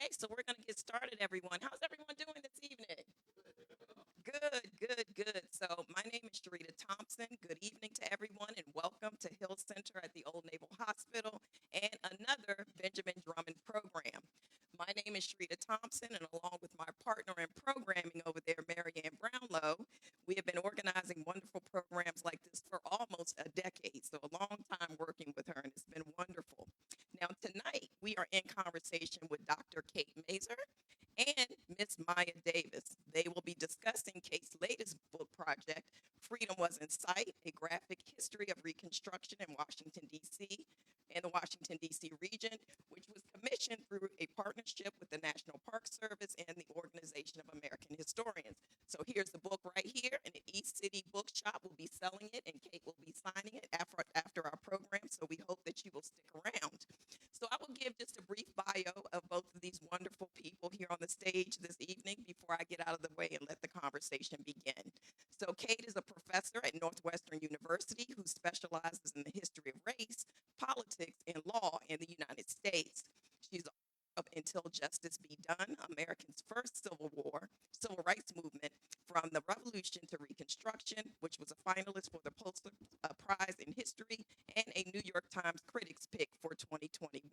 Okay, so we're going to get started, everyone. How's everyone doing this evening? Good, good, good. So my name is Sharita Thompson. Good evening to everyone and welcome to Hill Center at the Old Naval Hospital and another Benjamin Drummond program. My name is Sharita Thompson, and along with my partner in programming over there, Marianne Brownlow, we have been organizing wonderful programs like this for almost a decade. So a long time working with her, and it's been wonderful. Now, tonight we are in conversation with Dr. Kate Masur and Miss Maya Davis. They will be discussing Kate's latest book project, Freedom Was in Sight, a graphic history of Reconstruction in Washington, D.C. and the Washington, D.C. region, which was commissioned through a partnership with the National Park Service and the Organization of American Historians. So here's the book right here, and the East City Bookshop will be selling it, and Kate will be signing it after our program, so we hope that you will stick around. So I will give just a brief bio of both of these wonderful people here on the stage this evening before I get out of the way and let the conversation begin. So Kate is a professor at Northwestern University who specializes in the history of race, politics, and law in the United States. She's of Until Justice Be Done, America's first civil rights movement from the Revolution to Reconstruction, which was a finalist for the Pulitzer Prize in History and a New York Times Critics Pick for 2021.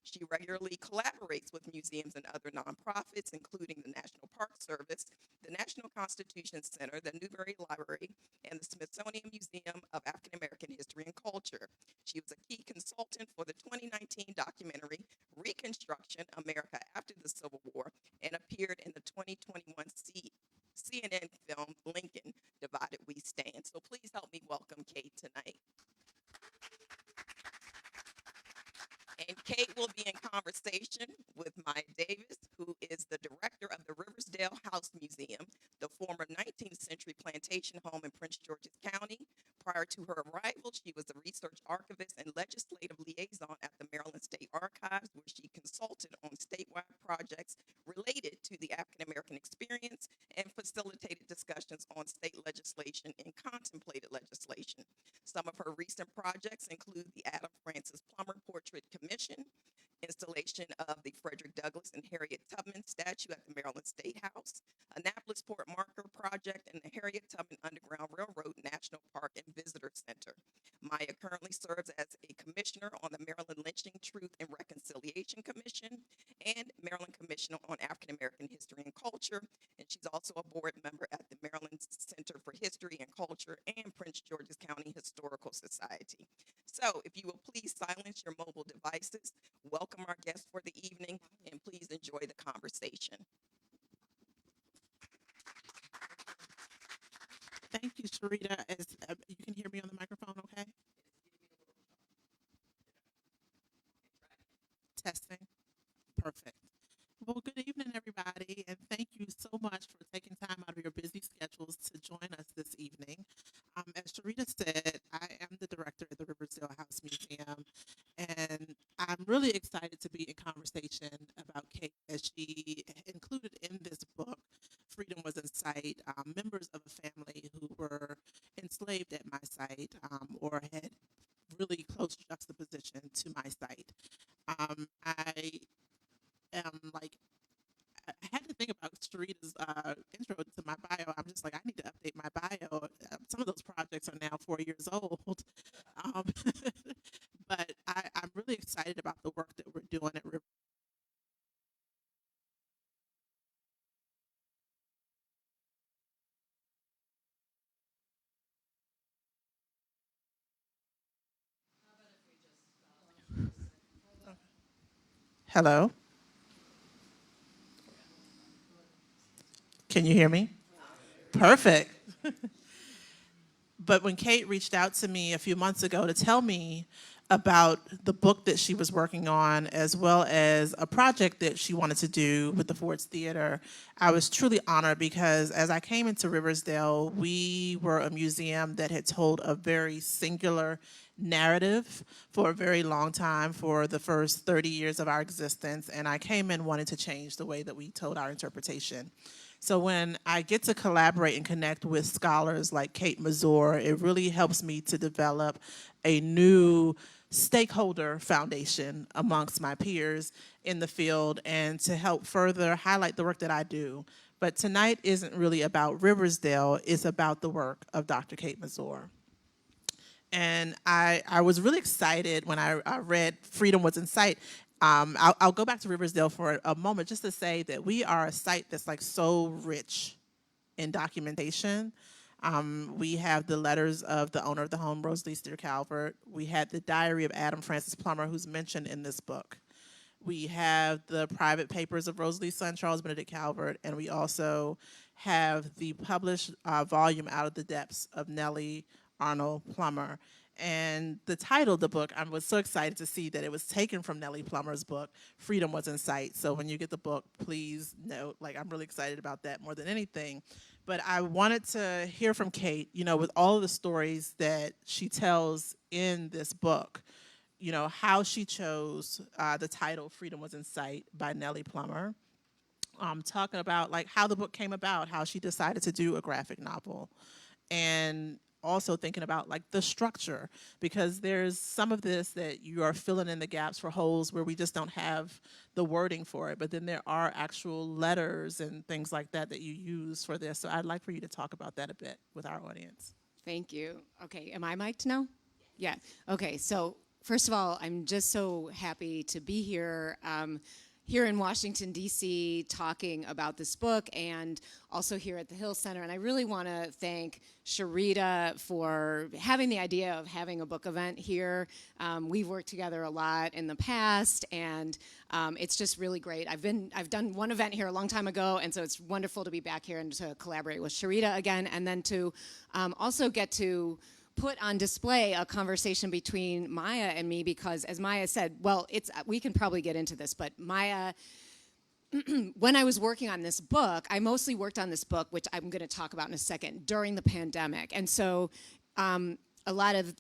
She regularly collaborates with museums and other nonprofits, including the National Park Service, the National Constitution Center, the Newberry Library, and the Smithsonian Museum of African American History and Culture. She was a key consultant for the 2019 documentary Reconstruction America After the Civil War and appeared in the 2021 CNN film Lincoln Divided We Stand. So please help me welcome Kate tonight. And Kate will be in conversation with Maya Davis, who is the director of the Riversdale House Museum, the former 19th century plantation home in Prince George's County. Prior to her arrival, she was a research archivist and legislative liaison at the Maryland State Archives, where she consulted on statewide projects related to the African American experience and facilitated discussions on state legislation and contemplated legislation. Some of her recent projects include the Adam Francis Plummer Portrait Commission, installation of the Frederick Douglass and Harriet Tubman statue at the Maryland State House, Annapolis Port Marker Project, and the Harriet Tubman Underground Railroad National Park and Visitor Center. Maya currently serves as a commissioner on the Maryland Lynching Truth and Reconciliation Commission and Maryland Commission on African American History and Culture, and she's also a board member at the Maryland Center for History and Culture and Prince George's County Historical Society. So if you will please silence your mobile devices, welcome our guests for the evening, and please enjoy the conversation. Thank you, Sharita. As you can hear me on the microphone, okay? Testing. Perfect. Well, good evening, everybody, and thank you so much for taking time out of your busy schedules to join us this evening. As Sharita said, I am the director at the Riversdale House Museum, and I'm really excited to be in conversation about Kate as she included in this book, Freedom Was in Sight, members of a family who were enslaved at my site or had really close juxtaposition to my site. I am like I had to think about Sharita's intro to my bio. I'm just like, I need to update my bio. Some of those projects are now 4 years old. Um, but I'm really excited about the work that we're doing at River. Hello, can you hear me? Perfect. But when Kate reached out to me a few months ago to tell me about the book that she was working on, as well as a project that she wanted to do with the Ford's Theater, I was truly honored because as I came into Riversdale, we were a museum that had told a very singular narrative for a very long time, for the first 30 years of our existence, and I came in wanting to change the way that we told our interpretation. So when I get to collaborate and connect with scholars like Kate Masur, it really helps me to develop a new stakeholder foundation amongst my peers in the field and to help further highlight the work that I do. But tonight isn't really about Riversdale, it's about the work of Dr. Kate Masur. And I was really excited when I read Freedom Was in Sight. I'll go back to Riversdale for a moment just to say that we are a site that's like so rich in documentation. We have the letters of the owner of the home, Rosalie Steer Calvert. We had the diary of Adam Francis Plummer, who's mentioned in this book. We have the private papers of Rosalie's son, Charles Benedict Calvert, and we also have the published volume, Out of the Depths, of Nellie Arnold Plummer. And the title of the book, I was so excited to see that it was taken from Nellie Plummer's book, Freedom Was in Sight. So when you get the book, please note, like, I'm really excited about that more than anything. But I wanted to hear from Kate, you know, with all of the stories that she tells in this book, you know, how she chose the title Freedom Was in Sight by Nellie Plummer. Talking about like how the book came about, how she decided to do a graphic novel, and also thinking about like the structure, because there's some of this that you are filling in the gaps for holes where we just don't have the wording for it, but then there are actual letters and things like that that you use for this. So I'd like for you to talk about that a bit with our audience. Thank you. Okay, am I mic'd now? Yeah. Okay, so first of all, I'm just so happy to be here. Here in Washington, D.C., talking about this book, and also here at the Hill Center. And I really want to thank Sharita for having the idea of having a book event here. We've worked together a lot in the past, and it's just really great. I've done one event here a long time ago, and so it's wonderful to be back here and to collaborate with Sharita again, and then to also get to put on display a conversation between Maya and me, because as Maya said, well, we can probably get into this, but Maya, when I was working on this book, I mostly worked on this book, which I'm going to talk about in a second, during the pandemic. And so a lot of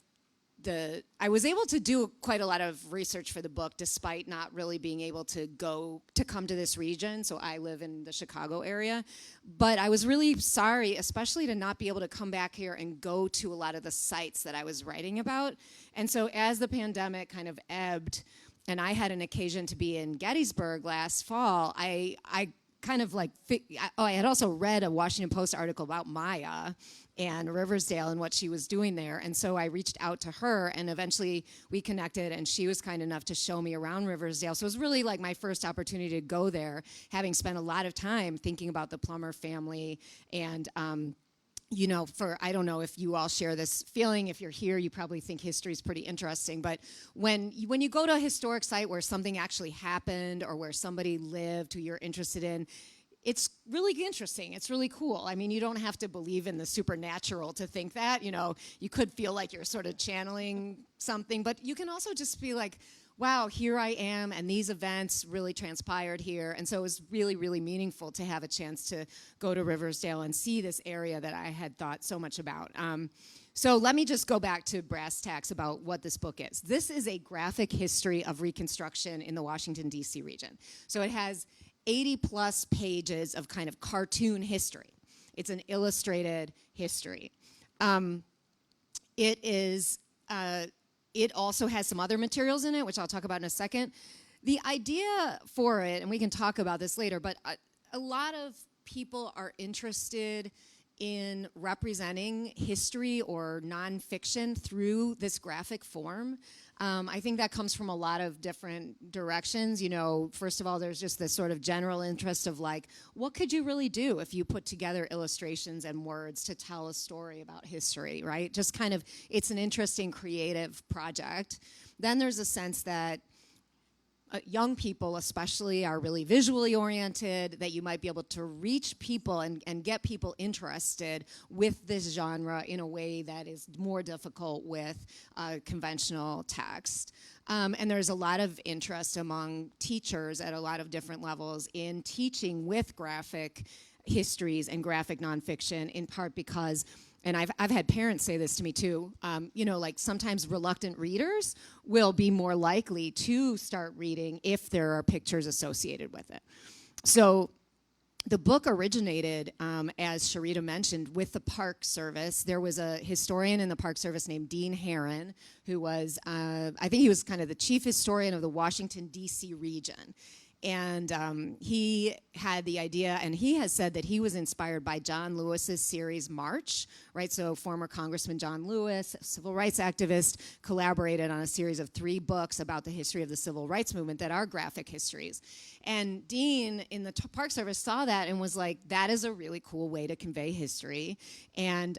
I was able to do quite a lot of research for the book, despite not really being able to come to this region. So I live in the Chicago area, but I was really sorry, especially to not be able to come back here and go to a lot of the sites that I was writing about. And so as the pandemic kind of ebbed, and I had an occasion to be in Gettysburg last fall, I kind of like, I had also read a Washington Post article about Maya and Riversdale and what she was doing there. And so I reached out to her, and eventually we connected, and she was kind enough to show me around Riversdale. So it was really like my first opportunity to go there, having spent a lot of time thinking about the Plummer family. And you know, I don't know if you all share this feeling. If you're here, you probably think history is pretty interesting. But when you go to a historic site where something actually happened or where somebody lived who you're interested in, it's really interesting. It's really cool. I mean, you don't have to believe in the supernatural to think that. You know, you could feel like you're sort of channeling something, but you can also just be like, wow, here I am, and these events really transpired here. And so it was really, really meaningful to have a chance to go to Riversdale and see this area that I had thought so much about. So let me just go back to brass tacks about what this book is. This is a graphic history of Reconstruction in the Washington, D.C. region. So it has 80 plus pages of kind of cartoon history. It's an illustrated history. It also has some other materials in it, which I'll talk about in a second. The idea for it, and we can talk about this later, but a lot of people are interested in representing history or nonfiction through this graphic form. I think that comes from a lot of different directions. You know, first of all, there's just this sort of general interest of like, what could you really do if you put together illustrations and words to tell a story about history, right? Just kind of, it's an interesting creative project. Then there's a sense that young people especially are really visually oriented, that you might be able to reach people and get people interested with this genre in a way that is more difficult with conventional text. And there's a lot of interest among teachers at a lot of different levels in teaching with graphic histories and graphic nonfiction, in part because, and I've had parents say this to me too, you know, like sometimes reluctant readers will be more likely to start reading if there are pictures associated with it. So the book originated, as Sharita mentioned, with the Park Service. There was a historian in the Park Service named Dean Herron, who was, I think he was kind of the chief historian of the Washington, D.C. region. And he had the idea, and he has said that he was inspired by John Lewis's series March, right? So former Congressman John Lewis, a civil rights activist, collaborated on a series of 3 books about the history of the civil rights movement that are graphic histories. And Dean in the Park Service saw that and was like, that is a really cool way to convey history. And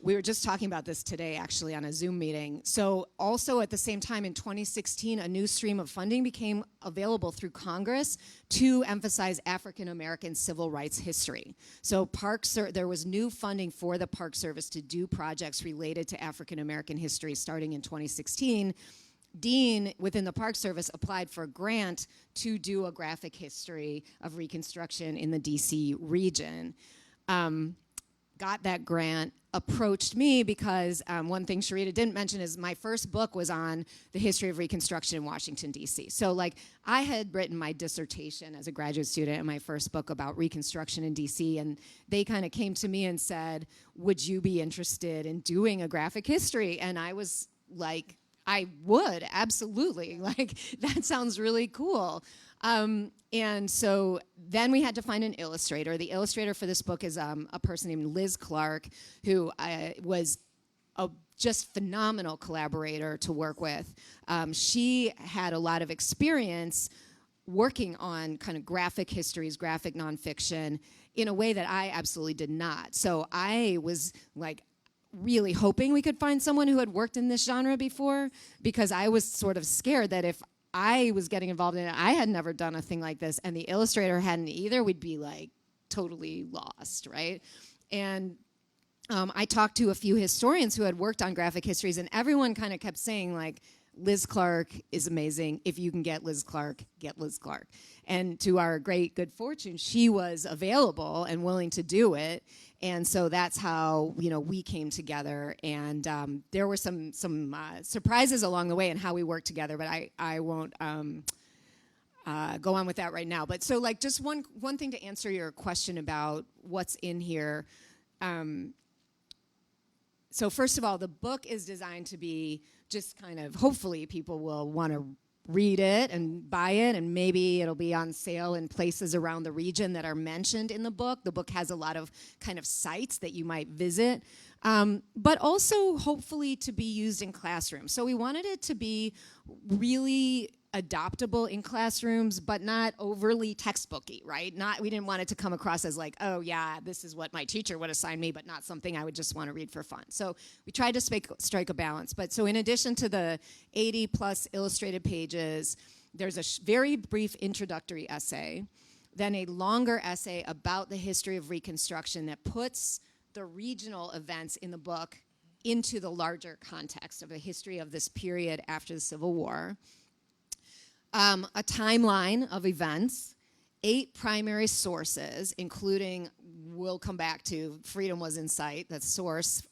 we were just talking about this today, actually, on a Zoom meeting. So also at the same time, in 2016, a new stream of funding became available through Congress to emphasize African-American civil rights history. So there was new funding for the Park Service to do projects related to African-American history starting in 2016. Dean, within the Park Service, applied for a grant to do a graphic history of Reconstruction in the DC region. Got that grant, approached me because one thing Sharita didn't mention is my first book was on the history of Reconstruction in Washington, D.C. So like I had written my dissertation as a graduate student in my first book about Reconstruction in D.C. and they kind of came to me and said, would you be interested in doing a graphic history? And I was like, I would, absolutely. Like, that sounds really cool. And so then we had to find an illustrator. The illustrator for this book is a person named Liz Clark, who was a just phenomenal collaborator to work with. She had a lot of experience working on kind of graphic histories, graphic nonfiction, in a way that I absolutely did not. So I was like, really hoping we could find someone who had worked in this genre before, because I was sort of scared that if I was getting involved in it, I had never done a thing like this, and the illustrator hadn't either, we'd be like totally lost, right? And I talked to a few historians who had worked on graphic histories, and everyone kind of kept saying like, Liz Clark is amazing. If you can get Liz Clark, get Liz Clark. And to our great good fortune, she was available and willing to do it. And so that's how, you know, we came together. And there were some surprises along the way in how we worked together, but I won't go on with that right now. But so like just one thing to answer your question about what's in here. So first of all, the book is designed to be just kind of, hopefully people will want to read it and buy it, and maybe it'll be on sale in places around the region that are mentioned in the book. The book has a lot of kind of sites that you might visit, but also hopefully to be used in classrooms. So we wanted it to be really adoptable in classrooms, but not overly textbooky, right? We didn't want it to come across as like, oh yeah, this is what my teacher would assign me, but not something I would just want to read for fun. So we tried to strike a balance. But so in addition to the 80 plus illustrated pages, there's a very brief introductory essay, then a longer essay about the history of Reconstruction that puts the regional events in the book into the larger context of the history of this period after the Civil War. A timeline of events, 8 primary sources, including, we'll come back to, Freedom Was in Sight, that source,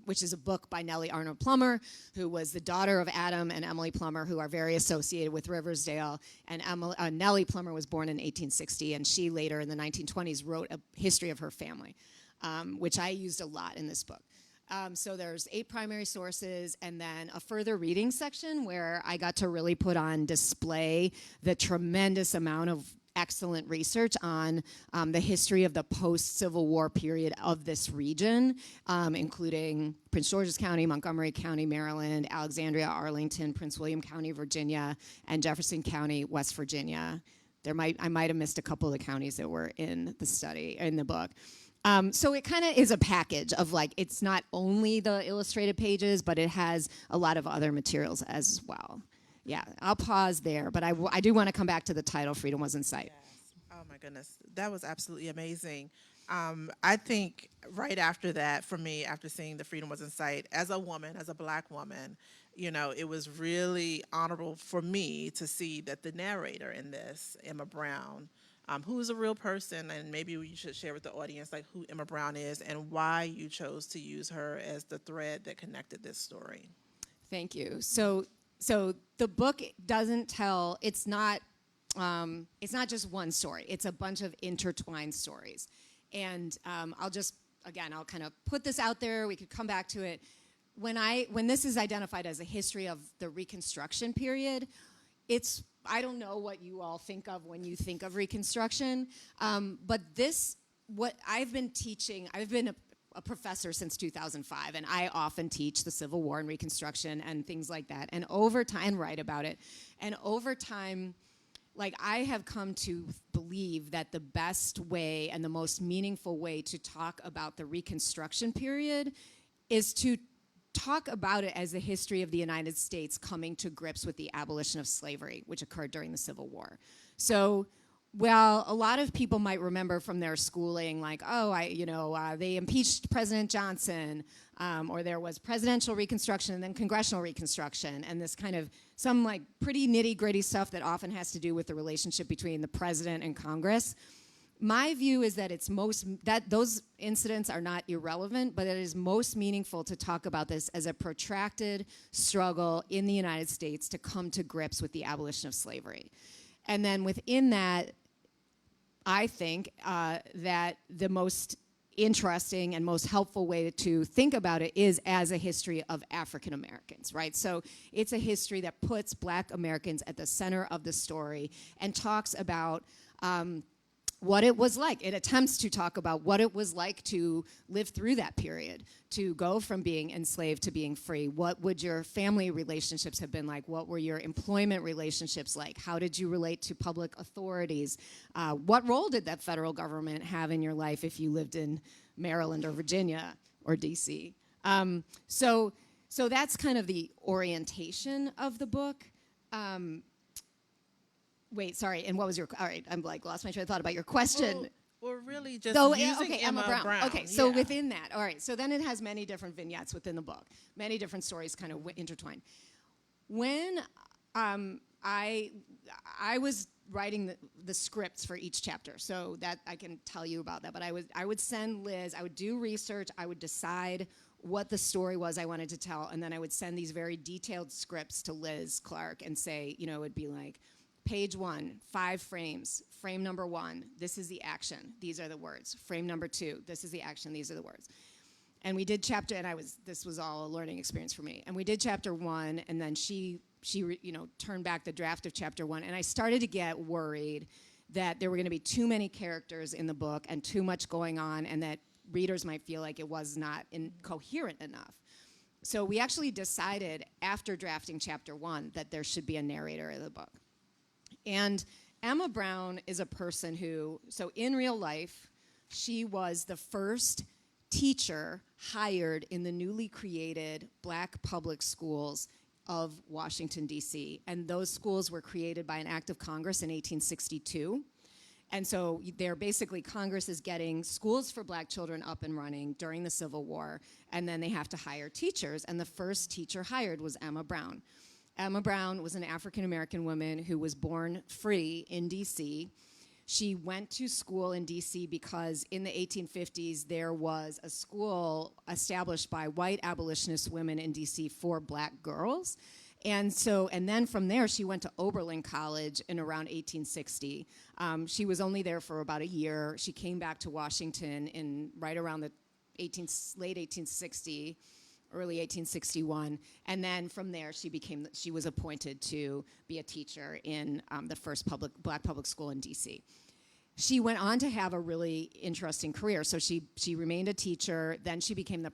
which is a book by Nellie Arnold Plummer, who was the daughter of Adam and Emily Plummer, who are very associated with Riversdale. And Nellie Plummer was born in 1860, and she later in the 1920s wrote a history of her family, which I used a lot in this book. So there's 8 primary sources, and then a further reading section where I got to really put on display the tremendous amount of excellent research on the history of the post-Civil War period of this region, including Prince George's County, Montgomery County, Maryland, Alexandria, Arlington, Prince William County, Virginia, and Jefferson County, West Virginia. I might have missed a couple of the counties that were in the study, in the book. So it kind of is a package of like, it's not only the illustrated pages, but it has a lot of other materials as well. Yeah, I'll pause there, but I do want to come back to the title, Freedom Was in Sight. Yes. Oh my goodness, that was absolutely amazing. I think right after that, for me, after seeing the Freedom Was in Sight, as a woman, as a Black woman, you know, it was really honorable for me to see that the narrator in this, Emma Brown, who is a real person, and maybe you should share with the audience like who Emma Brown is and why you chose to use her as the thread that connected this story. Thank you. So the book doesn't tell, it's not it's not just one story. It's a bunch of intertwined stories. And I'll kind of put this out there. We could come back to it. When this is identified as a history of the Reconstruction period, I don't know what you all think of when you think of Reconstruction, but what I've been teaching, I've been a professor since 2005, and I often teach the Civil War and Reconstruction and things like that, and write about it. And over time, like, I have come to believe that the best way and the most meaningful way to talk about the Reconstruction period is to talk about it as the history of the United States coming to grips with the abolition of slavery, which occurred during the Civil War. So, well, a lot of people might remember from their schooling, like, they impeached President Johnson, or there was presidential Reconstruction and then congressional Reconstruction, and this kind of some like pretty nitty-gritty stuff that often has to do with the relationship between the president and Congress. My view is that those incidents are not irrelevant, but it is most meaningful to talk about this as a protracted struggle in the United States to come to grips with the abolition of slavery. And then within that, I think that the most interesting and most helpful way to think about it is as a history of African Americans, right? So it's a history that puts Black Americans at the center of the story and talks about what it was like. It attempts to talk about what it was like to live through that period, to go from being enslaved to being free. What would your family relationships have been like? What were your employment relationships like? How did you relate to public authorities? What role did that federal government have in your life if you lived in Maryland or Virginia or DC? So that's kind of the orientation of the book. Wait, sorry, and what was all right, I'm like lost my train of thought about your question. Well, really just using Emma Brown. Okay, so within that, all right, so then it has many different vignettes within the book, many different stories kind of intertwined. When I was writing the scripts for each chapter, so that I can tell you about that, but I would send Liz, I would do research, I would decide what the story was I wanted to tell, and then I would send these very detailed scripts to Liz Clark and say, it would be like, page 1, 5 frames. Frame number 1, this is the action. These are the words. Frame number 2, this is the action. These are the words. And we did chapter, and this was all a learning experience for me. And we did chapter 1, and then she turned back the draft of chapter 1, and I started to get worried that there were going to be too many characters in the book and too much going on, and that readers might feel like it was not coherent enough. So we actually decided after drafting chapter 1 that there should be a narrator of the book. And Emma Brown is a person who, so in real life, she was the first teacher hired in the newly created Black public schools of Washington, D.C. And those schools were created by an act of Congress in 1862. And so they're basically, Congress is getting schools for Black children up and running during the Civil War, and then they have to hire teachers. And the first teacher hired was Emma Brown. Emma Brown was an African-American woman who was born free in D.C. She went to school in D.C. because in the 1850s, there was a school established by white abolitionist women in D.C. for Black girls. And then from there, she went to Oberlin College in around 1860. She was only there for about a year. She came back to Washington in right around the late 1860. Early 1861, and then from there she was appointed to be a teacher in the first Black public school in D.C. She went on to have a really interesting career. So she remained a teacher. Then she became the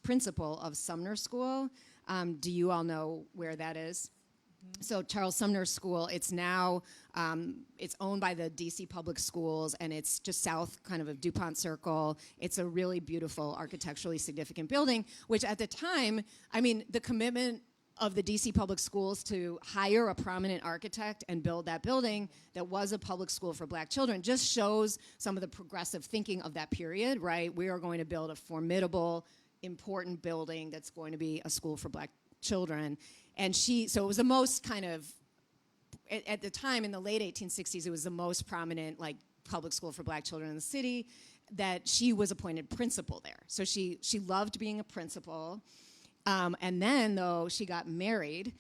principal of Sumner School. Do you all know where that is? So Charles Sumner School, it's now, it's owned by the DC Public Schools, and it's just south kind of DuPont Circle. It's a really beautiful, architecturally significant building, which at the time, the commitment of the DC Public Schools to hire a prominent architect and build that building that was a public school for Black children just shows some of the progressive thinking of that period, right? We are going to build a formidable, important building that's going to be a school for Black children. And so it was the most kind of, at the time in the late 1860s, it was the most prominent public school for Black children in the city, that she was appointed principal there. So she loved being a principal. And then though she got married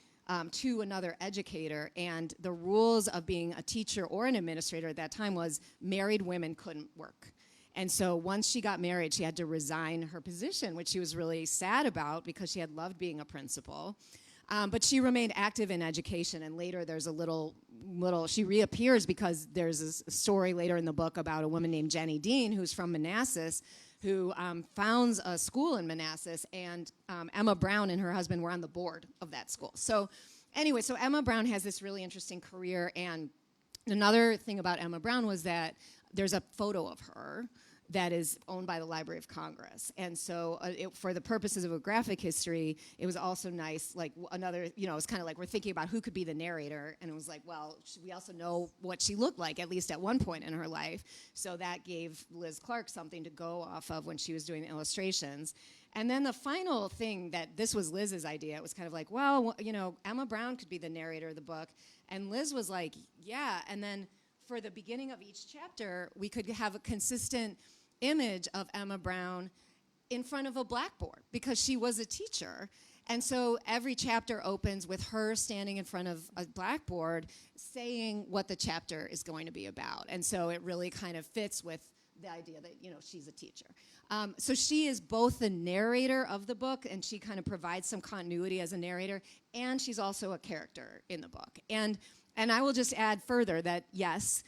to another educator. And the rules of being a teacher or an administrator at that time was married women couldn't work. And so once she got married, she had to resign her position, which she was really sad about because she had loved being a principal. But she remained active in education, and later there's a little, she reappears because there's a story later in the book about a woman named Jenny Dean, who's from Manassas, who founds a school in Manassas, and Emma Brown and her husband were on the board of that school. So anyway, so Emma Brown has this really interesting career, and another thing about Emma Brown was that there's a photo of her that is owned by the Library of Congress. And so for the purposes of a graphic history, it was also nice, like another, it's kind of like we're thinking about who could be the narrator, and it was like, well, we also know what she looked like, at least at one point in her life. So that gave Liz Clark something to go off of when she was doing the illustrations. And then the final thing that this was Liz's idea, it was kind of like, well, Emma Brown could be the narrator of the book. And Liz was like, yeah. And then for the beginning of each chapter, we could have a consistent image of Emma Brown in front of a blackboard because she was a teacher. And so every chapter opens with her standing in front of a blackboard saying what the chapter is going to be about. And so it really kind of fits with the idea that, she's a teacher. So she is both the narrator of the book, and she kind of provides some continuity as a narrator, and she's also a character in the book. And I will just add further that, yes,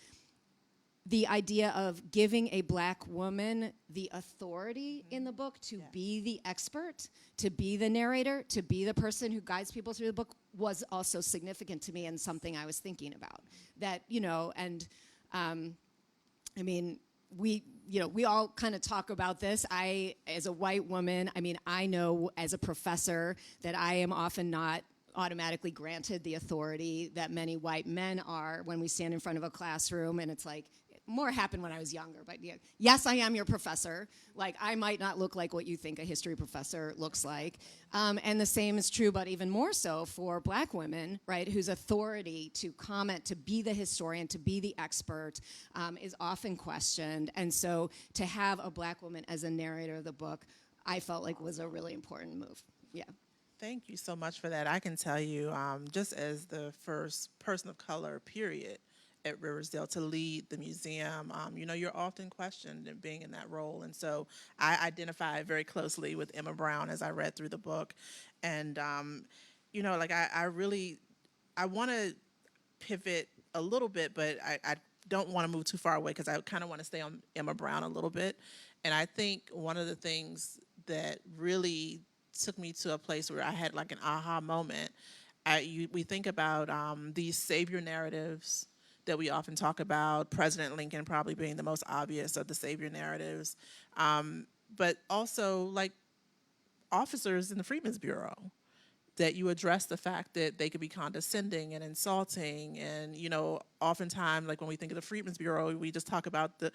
the idea of giving a black woman the authority in the book to be the expert, to be the narrator, to be the person who guides people through the book was also significant to me and something I was thinking about. That, we all kind of talk about this. I, as a white woman, I know as a professor that I am often not automatically granted the authority that many white men are when we stand in front of a classroom, and it's like, more happened when I was younger, but yes, I am your professor. Like, I might not look like what you think a history professor looks like. And the same is true, but even more so for black women, right, whose authority to comment, to be the historian, to be the expert, is often questioned. And so to have a black woman as a narrator of the book, I felt like was a really important move. Yeah. Thank you so much for that. I can tell you, just as the first person of color, period, at Riversdale to lead the museum, you're often questioned in being in that role. And so I identify very closely with Emma Brown as I read through the book. And, I want to pivot a little bit, but I don't want to move too far away because I kind of want to stay on Emma Brown a little bit. And I think one of the things that really took me to a place where I had like an aha moment, we think about these savior narratives that we often talk about, President Lincoln probably being the most obvious of the savior narratives, but also like officers in the Freedmen's Bureau, that you address the fact that they could be condescending and insulting. And, oftentimes, like when we think of the Freedmen's Bureau, we just talk about the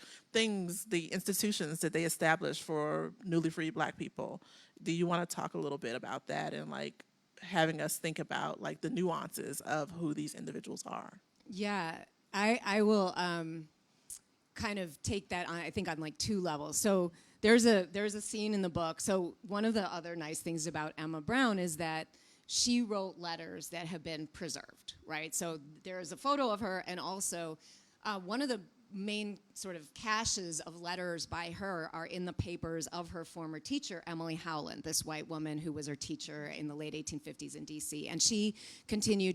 institutions that they established for newly freed black people. Do you want to talk a little bit about that and like having us think about like the nuances of who these individuals are? Yeah, I will kind of take that on, I think, on like two levels. So there's a scene in the book. So one of the other nice things about Emma Brown is that she wrote letters that have been preserved, right? So there's a photo of her, and also one of the main sort of caches of letters by her are in the papers of her former teacher, Emily Howland, this white woman who was her teacher in the late 1850s in DC. And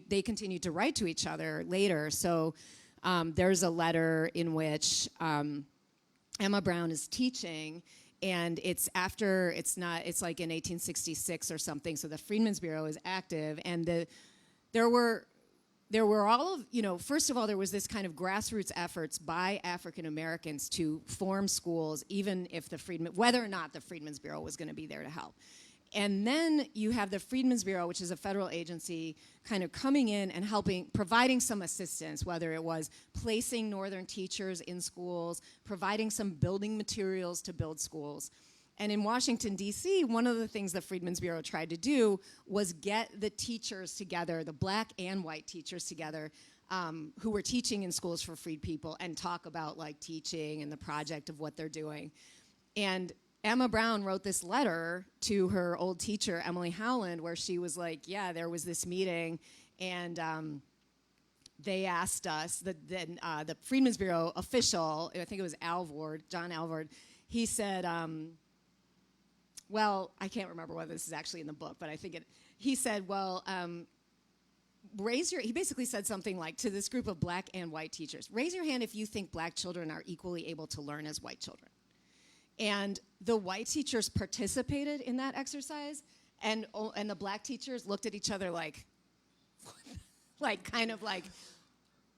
they continued to write to each other later. So there's a letter in which Emma Brown is teaching, and it's like in 1866 or something, so the Freedmen's Bureau is active, and there were all of, first of all, there was this kind of grassroots efforts by African Americans to form schools, even if whether or not the Freedmen's Bureau was going to be there to help. And then you have the Freedmen's Bureau, which is a federal agency, kind of coming in and providing some assistance, whether it was placing Northern teachers in schools, providing some building materials to build schools. And in Washington, D.C., one of the things the Freedmen's Bureau tried to do was get the teachers together, the black and white teachers together, who were teaching in schools for freed people, and talk about like teaching and the project of what they're doing. And Emma Brown wrote this letter to her old teacher, Emily Howland, where she was like, yeah, there was this meeting, and they asked us, the Freedmen's Bureau official, I think it was John Alvord, he said, well, I can't remember whether this is actually in the book, but I think he said, well, he basically said something like to this group of black and white teachers, raise your hand if you think black children are equally able to learn as white children. And the white teachers participated in that exercise, and the black teachers looked at each other like, kind of like,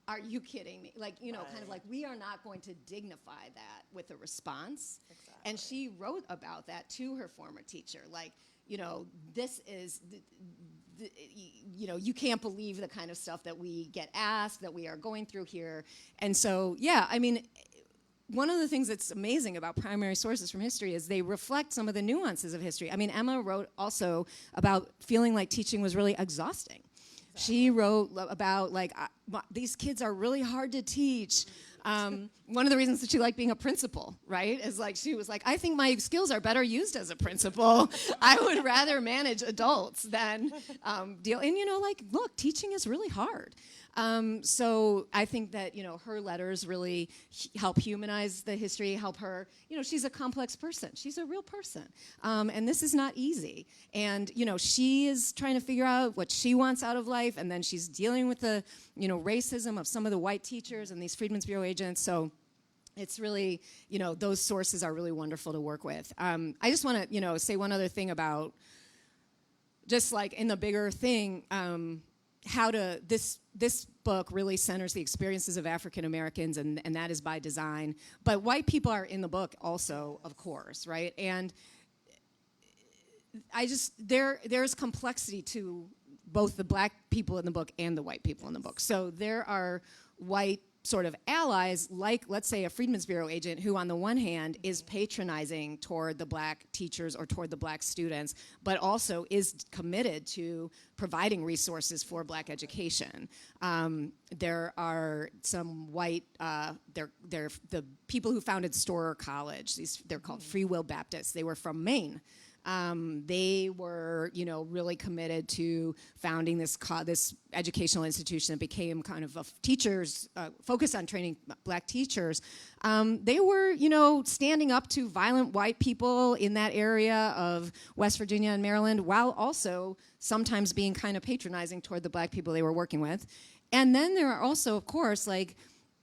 are you kidding me? Like, kind of like, we are not going to dignify that with a response. Exactly. And she wrote about that to her former teacher. Like, this is, you can't believe the kind of stuff that we get asked, that we are going through here. And so, yeah, I mean, one of the things that's amazing about primary sources from history is they reflect some of the nuances of history. I mean, Emma wrote also about feeling like teaching was really exhausting. Exactly. She wrote about, like, these kids are really hard to teach. One of the reasons that she liked being a principal, right, is like she was like, I think my skills are better used as a principal. I would rather manage adults than deal. And, like, look, teaching is really hard. So I think that, her letters really help humanize the history, help her, she's a complex person. She's a real person. And this is not easy. And, she is trying to figure out what she wants out of life, and then she's dealing with the, racism of some of the white teachers and these Freedmen's Bureau agents. So it's really, those sources are really wonderful to work with. I just want to, say one other thing about just like in the bigger thing, this book really centers the experiences of African Americans, and that is by design. But white people are in the book also, of course, right? And there's complexity to both the black people in the book and the white people in the book. So there are white sort of allies, like, let's say, a Freedmen's Bureau agent who, on the one hand, is patronizing toward the black teachers or toward the black students, but also is committed to providing resources for black education. There are some white, they're the people who founded Storer College. They're called Free Will Baptists. They were from Maine. They were, really committed to founding this educational institution that became kind of a teachers, focused on training black teachers. They were, standing up to violent white people in that area of West Virginia and Maryland, while also sometimes being kind of patronizing toward the black people they were working with. And then there are also, of course, like,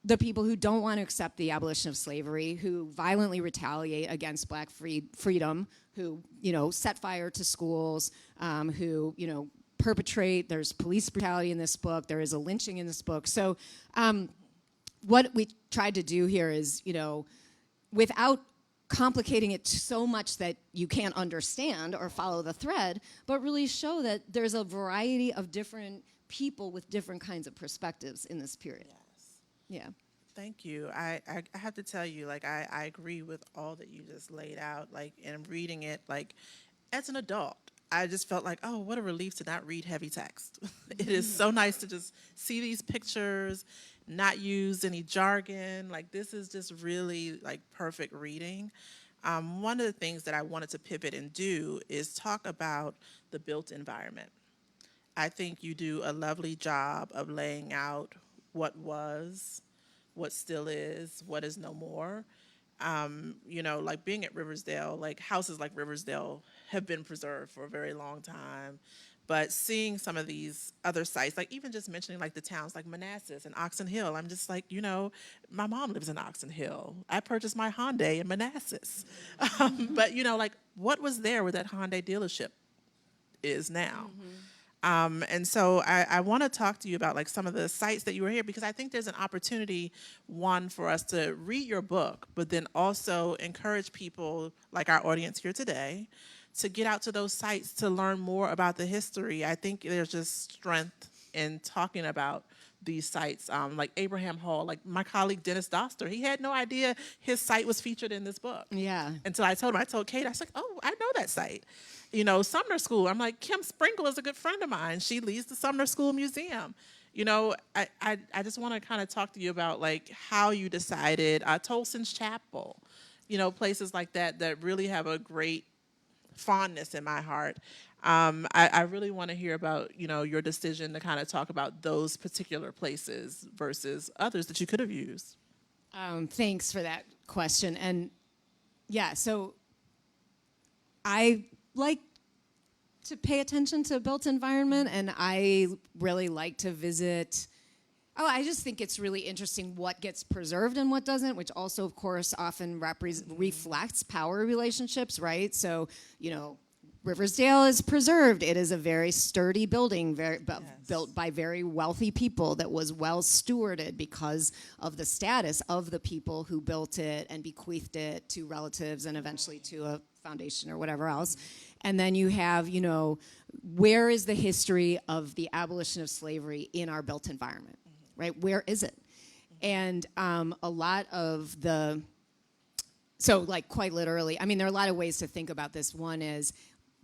the people who don't want to accept the abolition of slavery, who violently retaliate against black freedom, who, set fire to schools, who, perpetrate. There's police brutality in this book. There is a lynching in this book. So what we tried to do here is, without complicating it so much that you can't understand or follow the thread, but really show that there's a variety of different people with different kinds of perspectives in this period. Yeah. Thank you. I have to tell you, like, I agree with all that you just laid out, like, and reading it, like, as an adult, I just felt like, oh, what a relief to not read heavy text. It is so nice to just see these pictures, not use any jargon. Like, this is just really, like, perfect reading. One of the things that I wanted to pivot and do is talk about the built environment. I think you do a lovely job of laying out what was, what still is, what is no more. Like being at Riversdale, like houses like Riversdale have been preserved for a very long time. But seeing some of these other sites, like even just mentioning like the towns like Manassas and Oxon Hill, I'm just like, my mom lives in Oxon Hill. I purchased my Hyundai in Manassas. But, like what was there where that Hyundai dealership is now? And so I want to talk to you about like some of the sites that you were here, because I think there's an opportunity, one, for us to read your book, but then also encourage people like our audience here today to get out to those sites to learn more about the history. I think there's just strength in talking about these sites, like Abraham Hall, like my colleague Dennis Doster, he had no idea his site was featured in this book. Yeah. Until I told Kate, I was like, oh, I know that site. Sumner School, I'm like, Kim Sprinkle is a good friend of mine. She leads the Sumner School Museum. I just want to kind of talk to you about like how you decided, Tolson's Chapel, places like that really have a great fondness in my heart. I really want to hear about, your decision to kind of talk about those particular places versus others that you could have used. Thanks for that question. And yeah, so I like to pay attention to built environment, and I really like to visit. Oh, I just think it's really interesting what gets preserved and what doesn't, which also, of course, often reflects power relationships, right? So, Riversdale is preserved. It is a very sturdy building, built by very wealthy people that was well stewarded because of the status of the people who built it and bequeathed it to relatives and eventually to a foundation or whatever else. And then you have, where is the history of the abolition of slavery in our built environment, right? Where is it? And a lot of quite literally, there are a lot of ways to think about this. One is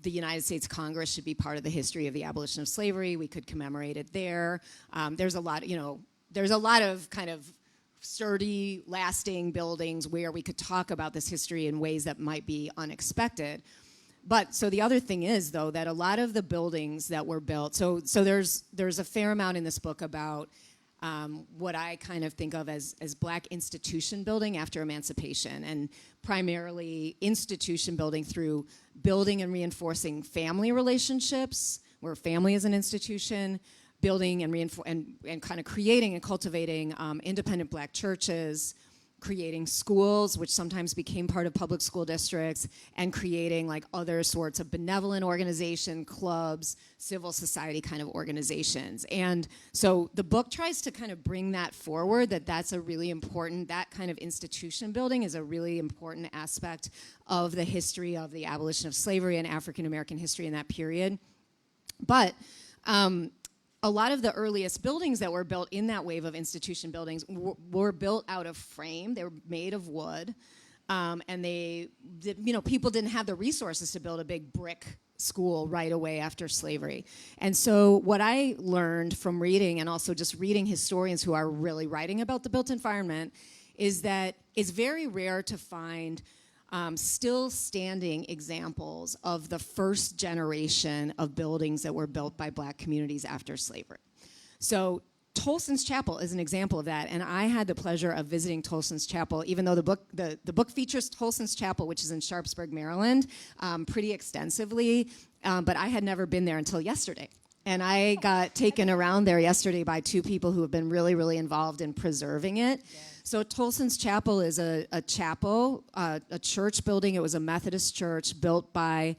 the United States Congress should be part of the history of the abolition of slavery. We could commemorate it there. There's a lot of kind of sturdy, lasting buildings where we could talk about this history in ways that might be unexpected. But so the other thing is, though, that a lot of the buildings that were built, so there's a fair amount in this book about what I kind of think of as Black institution building after emancipation, and primarily institution building through building and reinforcing family relationships, where family is an institution, building and kind of creating and cultivating independent Black churches, creating schools, which sometimes became part of public school districts, and creating like other sorts of benevolent organization, clubs, civil society kind of organizations. And so the book tries to kind of bring that forward, that's a really important, that kind of institution building is a really important aspect of the history of the abolition of slavery and African American history in that period. But a lot of the earliest buildings that were built in that wave of institution buildings were built out of frame. They were made of wood, and people didn't have the resources to build a big brick school right away after slavery. And so what I learned from reading, and also just reading historians who are really writing about the built environment, is that it's very rare to find still standing examples of the first generation of buildings that were built by Black communities after slavery. So Tolson's Chapel is an example of that, and I had the pleasure of visiting Tolson's Chapel, even though the book features Tolson's Chapel, which is in Sharpsburg, Maryland, pretty extensively, but I had never been there until yesterday. And I got taken around there yesterday by two people who have been really, really involved in preserving it. Yeah. So Tolson's Chapel is a chapel, a church building. It was a Methodist church built by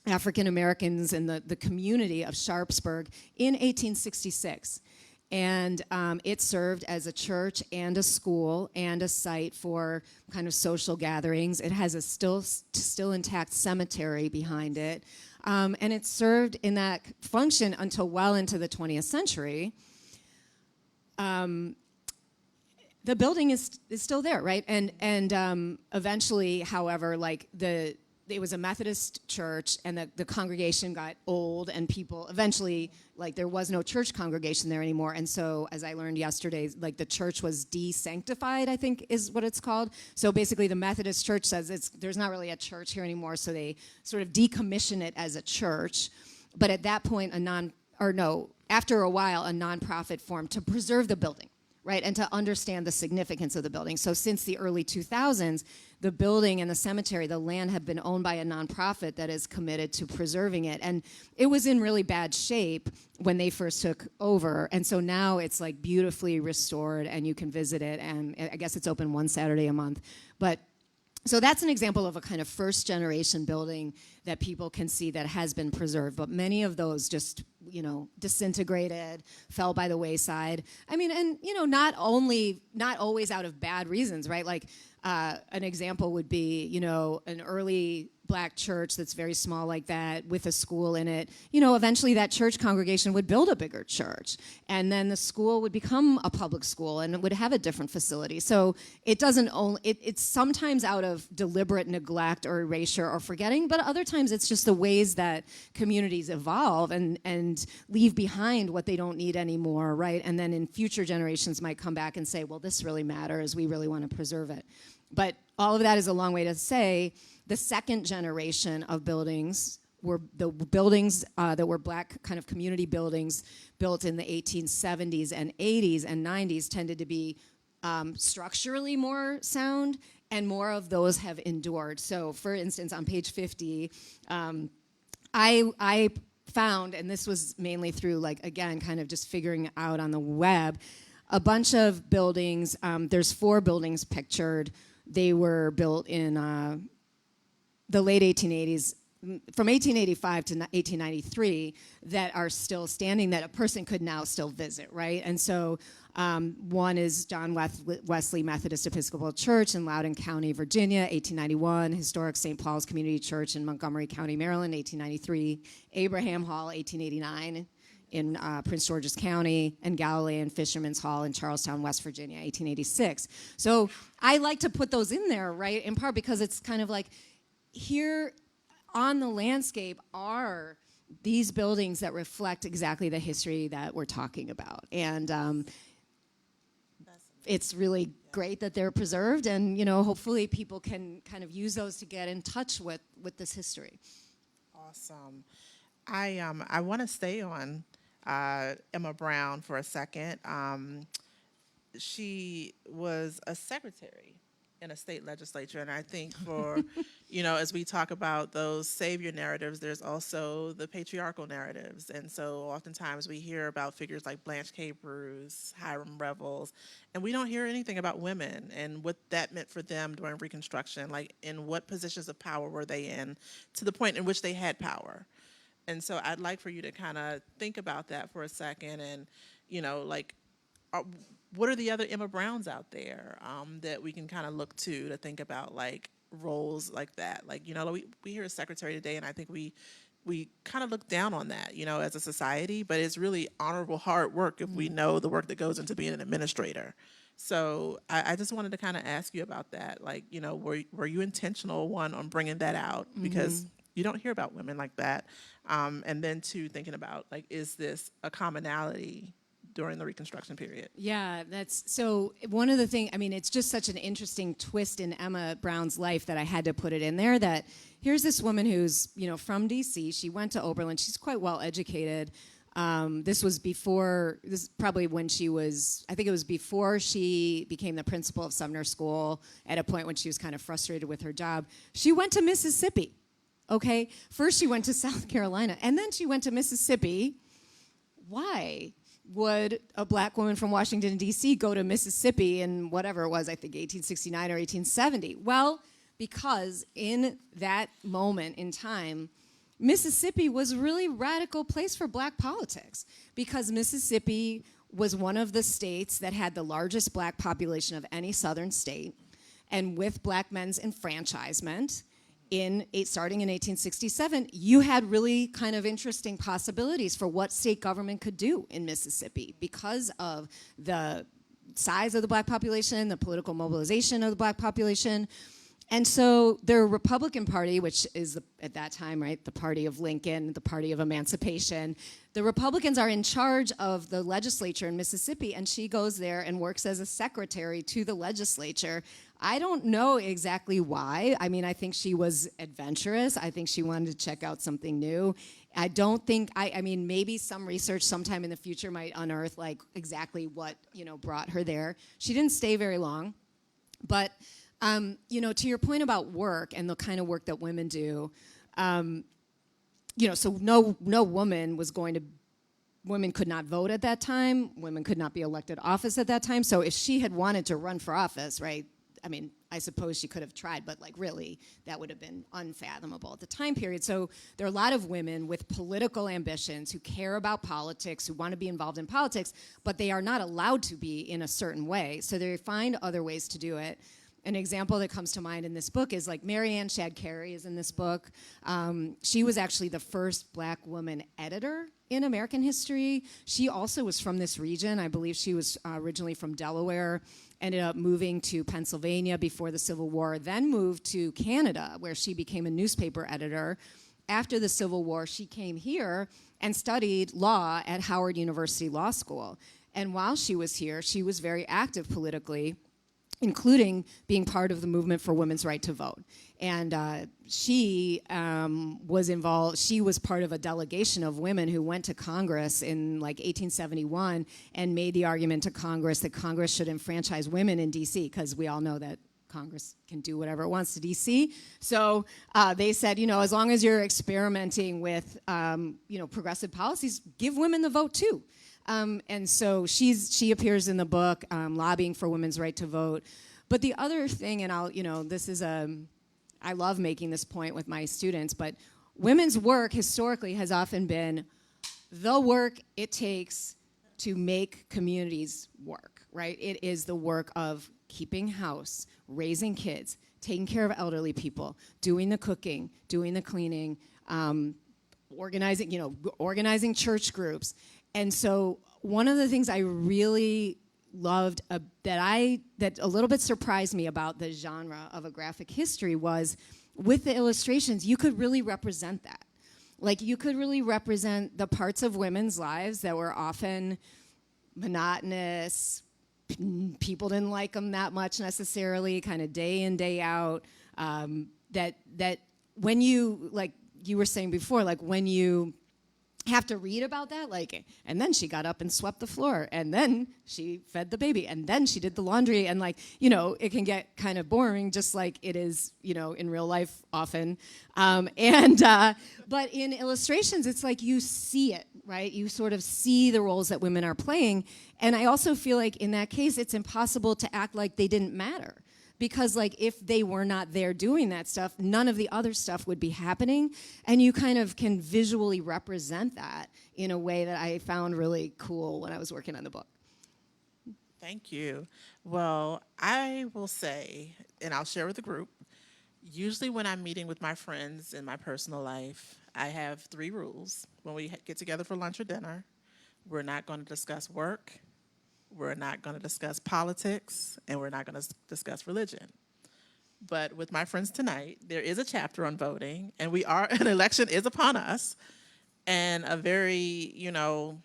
African Americans in the community of Sharpsburg in 1866. And it served as a church and a school and a site for kind of social gatherings. It has a still intact cemetery behind it. And it served in that function until well into the 20th century. The building is still there, right? And eventually, however, it was a Methodist church, and the congregation got old, and people eventually, there was no church congregation there anymore. And so, as I learned yesterday, the church was de-sanctified, I think is what it's called. So basically, the Methodist church says there's not really a church here anymore, so they sort of decommission it as a church. But at that point, after a while, a nonprofit formed to preserve the building, right, and to understand the significance of the building. So since the early 2000s, the building and the cemetery, the land have been owned by a nonprofit that is committed to preserving it. And it was in really bad shape when they first took over. And so now it's beautifully restored, and you can visit it. And I guess it's open one Saturday a month. But so that's an example of a kind of first generation building that people can see that has been preserved. But many of those just, disintegrated, fell by the wayside. Not always out of bad reasons, right? An example would be, an early Black church that's very small like that with a school in it. Eventually that church congregation would build a bigger church, and then the school would become a public school, and it would have a different facility. So it doesn't only, it's sometimes out of deliberate neglect or erasure or forgetting, but other times it's just the ways that communities evolve and leave behind what they don't need anymore, right? And then in future generations might come back and say, well, this really matters. We really want to preserve it. But all of that is a long way to say the second generation of buildings were the buildings that were black kind of community buildings built in the 1870s and 80s and 90s tended to be structurally more sound, and more of those have endured. So for instance, on page 50, I found, and this was mainly through, like, again, kind of just figuring out on the web, a bunch of buildings. There's 4 buildings pictured. They were built in the late 1880s, from 1885 to 1893, that are still standing, that a person could now still visit, right? And so one is John Wesley Methodist Episcopal Church in Loudoun County, Virginia, 1891. Historic St. Paul's Community Church in Montgomery County, Maryland, 1893. Abraham Hall, 1889, in Prince George's County, and Galilean Fisherman's Hall in Charlestown, West Virginia, 1886. So I like to put those in there, right, in part because it's kind of like, here on the landscape are these buildings that reflect exactly the history that we're talking about. And it's really great that they're preserved, and, you know, hopefully people can kind of use those to get in touch with this history. Awesome. I want to stay on Emma Brown for a second. She was a secretary in a state legislature, and I think for, you know, as we talk about those savior narratives, there's also the patriarchal narratives. And so oftentimes we hear about figures like Blanche K. Bruce, Hiram Revels, and we don't hear anything about women and what that meant for them during Reconstruction, like in what positions of power were they in, to the point in which they had power. And so I'd like for you to kind of think about that for a second, and, you know, like, what are the other Emma Browns out there that we can kind of look to think about, like, roles like that? Like, you know, we hear a secretary today, and I think we kind of look down on that, you know, as a society, but it's really honorable hard work if we know the work that goes into being an administrator. So I just wanted to kind of ask you about that. Like, you know, were you intentional, one, on bringing that out? Because you don't hear about women like that. And then 2, thinking about, like, is this a commonality during the Reconstruction period? Yeah, that's so one of the things, I mean, it's just such an interesting twist in Emma Brown's life that I had to put it in there, that here's this woman who's, you know, from DC. She went to Oberlin. She's quite well educated. This was probably when she was, I think it was before she became the principal of Sumner School, at a point when she was kind of frustrated with her job. She went to Mississippi, okay? First she went to South Carolina, and then she went to Mississippi. Why would a black woman from Washington, D.C. go to Mississippi in whatever it was, I think 1869 or 1870? Well, because in that moment in time, Mississippi was a really radical place for black politics, because Mississippi was one of the states that had the largest black population of any southern state, and with black men's enfranchisement, starting in 1867, you had really kind of interesting possibilities for what state government could do in Mississippi because of the size of the black population, the political mobilization of the black population. And so the Republican Party, which is at that time, right, the party of Lincoln, the party of emancipation, the Republicans are in charge of the legislature in Mississippi, and she goes there and works as a secretary to the legislature. I don't know exactly why. I mean, I think she was adventurous. I think she wanted to check out something new. I don't think, I mean, maybe some research sometime in the future might unearth, like, exactly what, you know, brought her there. She didn't stay very long, but you know, to your point about work and the kind of work that women do, you know, so no woman was going to, women could not vote at that time. Women could not be elected office at that time. So if she had wanted to run for office, right, I mean, I suppose she could have tried, but, like, really, that would have been unfathomable at the time period. So there are a lot of women with political ambitions who care about politics, who want to be involved in politics, but they are not allowed to be in a certain way. So they find other ways to do it. An example that comes to mind in this book is, like, Mary Ann Shadd Cary is in this book. She was actually the first black woman editor in American history. She also was from this region. I believe she was originally from Delaware, ended up moving to Pennsylvania before the Civil War, then moved to Canada, where she became a newspaper editor. After the Civil War, she came here and studied law at Howard University Law School. And while she was here, she was very active politically. including being part of the movement for women's right to vote. And she was involved, she was part of a delegation of women who went to Congress in like 1871 and made the argument to Congress that Congress should enfranchise women in DC, because we all know that Congress can do whatever it wants to DC. So they said, you know, as long as you're experimenting with, you know, progressive policies, give women the vote too. And so she appears in the book lobbying for women's right to vote. But the other thing, and I'll, you know, this is I love making this point with my students, but women's work historically has often been the work it takes to make communities work, right? It is the work of keeping house, raising kids, taking care of elderly people, doing the cooking, doing the cleaning, organizing, you know, organizing church groups. And so one of the things I really loved that a little bit surprised me about the genre of a graphic history was with the illustrations, you could really represent that. Like you could really represent the parts of women's lives that were often monotonous, people didn't like them that much necessarily, kind of day in, day out, that when you, like you were saying before, like when you have to read about that, like, and then she got up and swept the floor, and then she fed the baby, and then she did the laundry, and like, you know, it can get kind of boring, just like it is, you know, in real life often. But in illustrations, it's like you see it, right? You sort of see the roles that women are playing, and I also feel like in that case, it's impossible to act like they didn't matter. Because like if they were not there doing that stuff, none of the other stuff would be happening. And you kind of can visually represent that in a way that I found really cool when I was working on the book. Thank you. Well, I will say, and I'll share with the group, usually when I'm meeting with my friends in my personal life, I have 3 rules. When we get together for lunch or dinner, we're not going to discuss work, we're not going to discuss politics, and we're not going to discuss religion. But with my friends tonight, there is a chapter on voting, and an election is upon us, and a very, you know,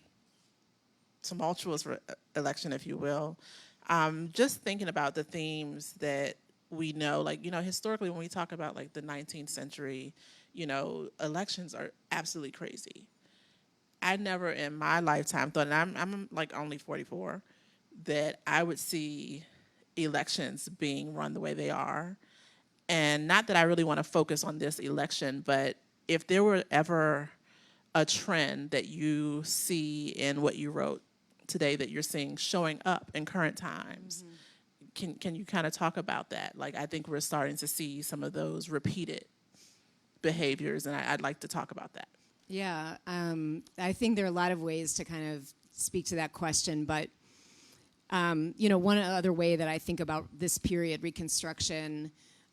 tumultuous election, if you will. Just thinking about the themes that we know, like, you know, historically when we talk about like the 19th century, you know, elections are absolutely crazy. I never in my lifetime thought, and I'm like only 44, that I would see elections being run the way they are. And not that I really want to focus on this election, but if there were ever a trend that you see in what you wrote today that you're seeing showing up in current times, can you kind of talk about that? Like, I think we're starting to see some of those repeated behaviors, and I'd like to talk about that. Yeah, I think there are a lot of ways to kind of speak to that question, but you know, one other way that I think about this period, Reconstruction,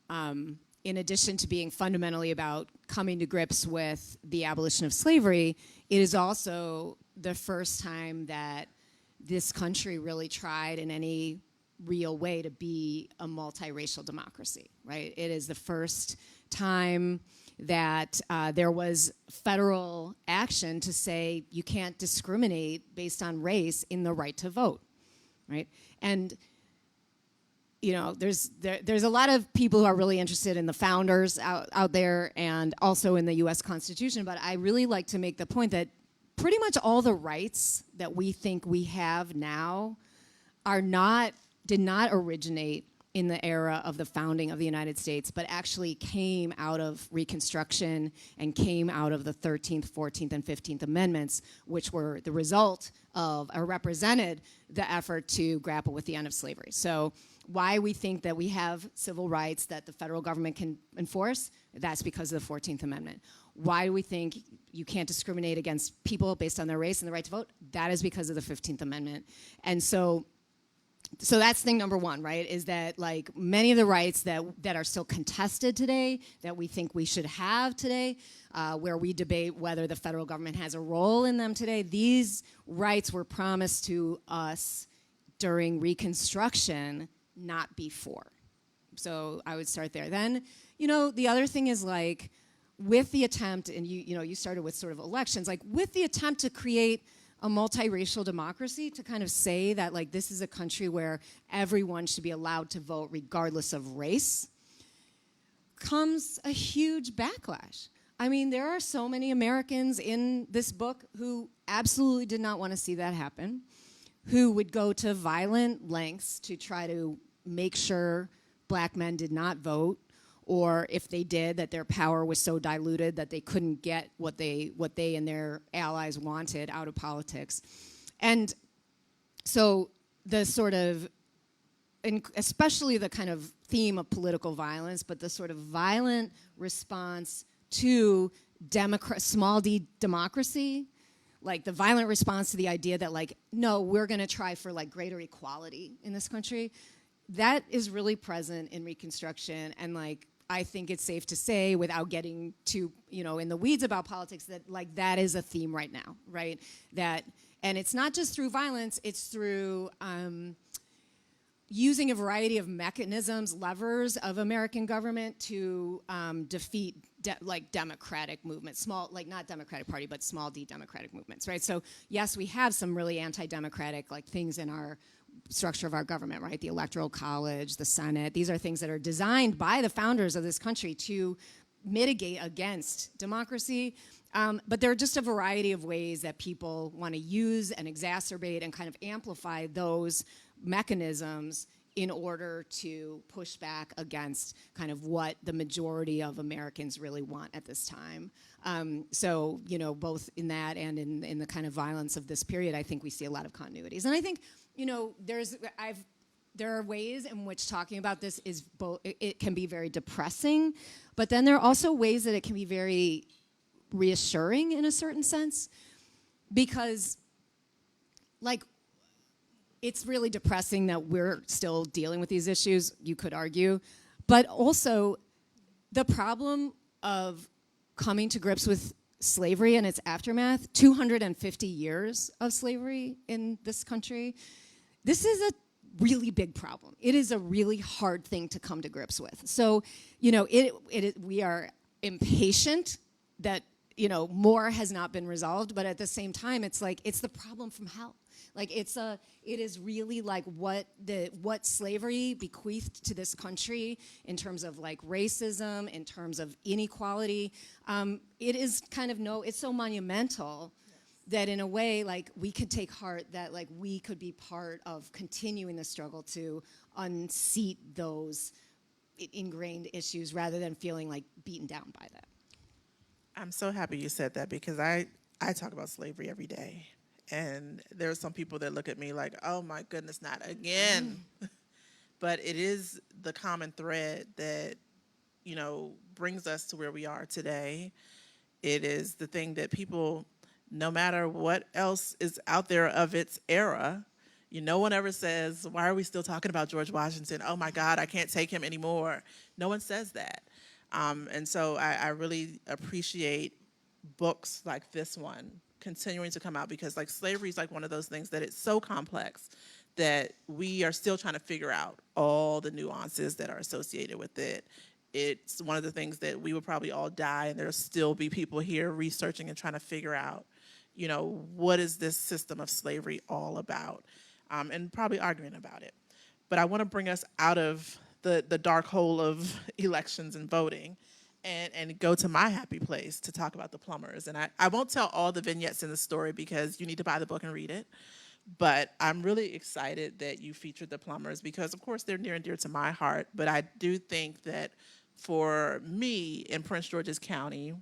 in addition to being fundamentally about coming to grips with the abolition of slavery, it is also the first time that this country really tried in any real way to be a multiracial democracy, right? It is the first time that there was federal action to say you can't discriminate based on race in the right to vote, right? And you know, there's a lot of people who are really interested in the founders out there and also in the U.S. Constitution, but I really like to make the point that pretty much all the rights that we think we have now did not originate in the era of the founding of the United States, but actually came out of Reconstruction and came out of the 13th, 14th, and 15th Amendments, which were the result of or represented the effort to grapple with the end of slavery. So why we think that we have civil rights that the federal government can enforce, that's because of the 14th Amendment. Why do we think you can't discriminate against people based on their race and the right to vote? That is because of the 15th Amendment. And so that's thing number one, right, is that like many of the rights that are still contested today, that we think we should have today, where we debate whether the federal government has a role in them today, these rights were promised to us during Reconstruction, not before. So I would start there. Then, you know, the other thing is like with the attempt, and you started with sort of elections, like with the attempt to create a multiracial democracy, to kind of say that like this is a country where everyone should be allowed to vote regardless of race, comes a huge backlash. I mean, there are so many Americans in this book who absolutely did not want to see that happen, who would go to violent lengths to try to make sure black men did not vote, or if they did, that their power was so diluted that they couldn't get what they and their allies wanted out of politics. And so the sort of, and especially the kind of theme of political violence, but the sort of violent response to small d democracy, like the violent response to the idea that like, no, we're gonna try for like greater equality in this country, that is really present in Reconstruction. And like, I think it's safe to say, without getting too, in the weeds about politics, that like that is a theme right now, right? That, and it's not just through violence, it's through using a variety of mechanisms, levers of American government to defeat democratic movements, small, like not Democratic Party, but small d democratic movements, right? So yes, we have some really anti-democratic like things in our structure of our government, right? The Electoral College, the Senate, these are things that are designed by the founders of this country to mitigate against democracy. But there are just a variety of ways that people want to use and exacerbate and kind of amplify those mechanisms in order to push back against kind of what the majority of Americans really want at this time. So, both in that and in the kind of violence of this period, I think we see a lot of continuities. And I think, there are ways in which talking about this is both, it can be very depressing, but then there are also ways that it can be very reassuring in a certain sense, because like, it's really depressing that we're still dealing with these issues, you could argue, but also the problem of coming to grips with slavery and its aftermath, 250 years of slavery in this country, this is a really big problem. It is a really hard thing to come to grips with. So, we are impatient that, more has not been resolved, but at the same time, it's like, it's the problem from hell. Like it is really like what slavery bequeathed to this country in terms of like racism, in terms of inequality. It is kind of it's so monumental that in a way, like we could take heart that like we could be part of continuing the struggle to unseat those ingrained issues rather than feeling like beaten down by that. I'm so happy you said that, because I talk about slavery every day. And there are some people that look at me like, oh my goodness, not again. But it is the common thread that, brings us to where we are today. It is the thing that people, no matter what else is out there of its era, no one ever says, why are we still talking about George Washington? Oh my God, I can't take him anymore. No one says that. And so I really appreciate books like this one continuing to come out, because like slavery is like one of those things that it's so complex that we are still trying to figure out all the nuances that are associated with it. It's one of the things that we would probably all die and there'll still be people here researching and trying to figure out, what is this system of slavery all about, and probably arguing about it. But I want to bring us out of the dark hole of elections and voting and go to my happy place to talk about the plumbers. And I won't tell all the vignettes in the story because you need to buy the book and read it. But I'm really excited that you featured the plumbers because, of course, they're near and dear to my heart. But I do think that for me in Prince George's County,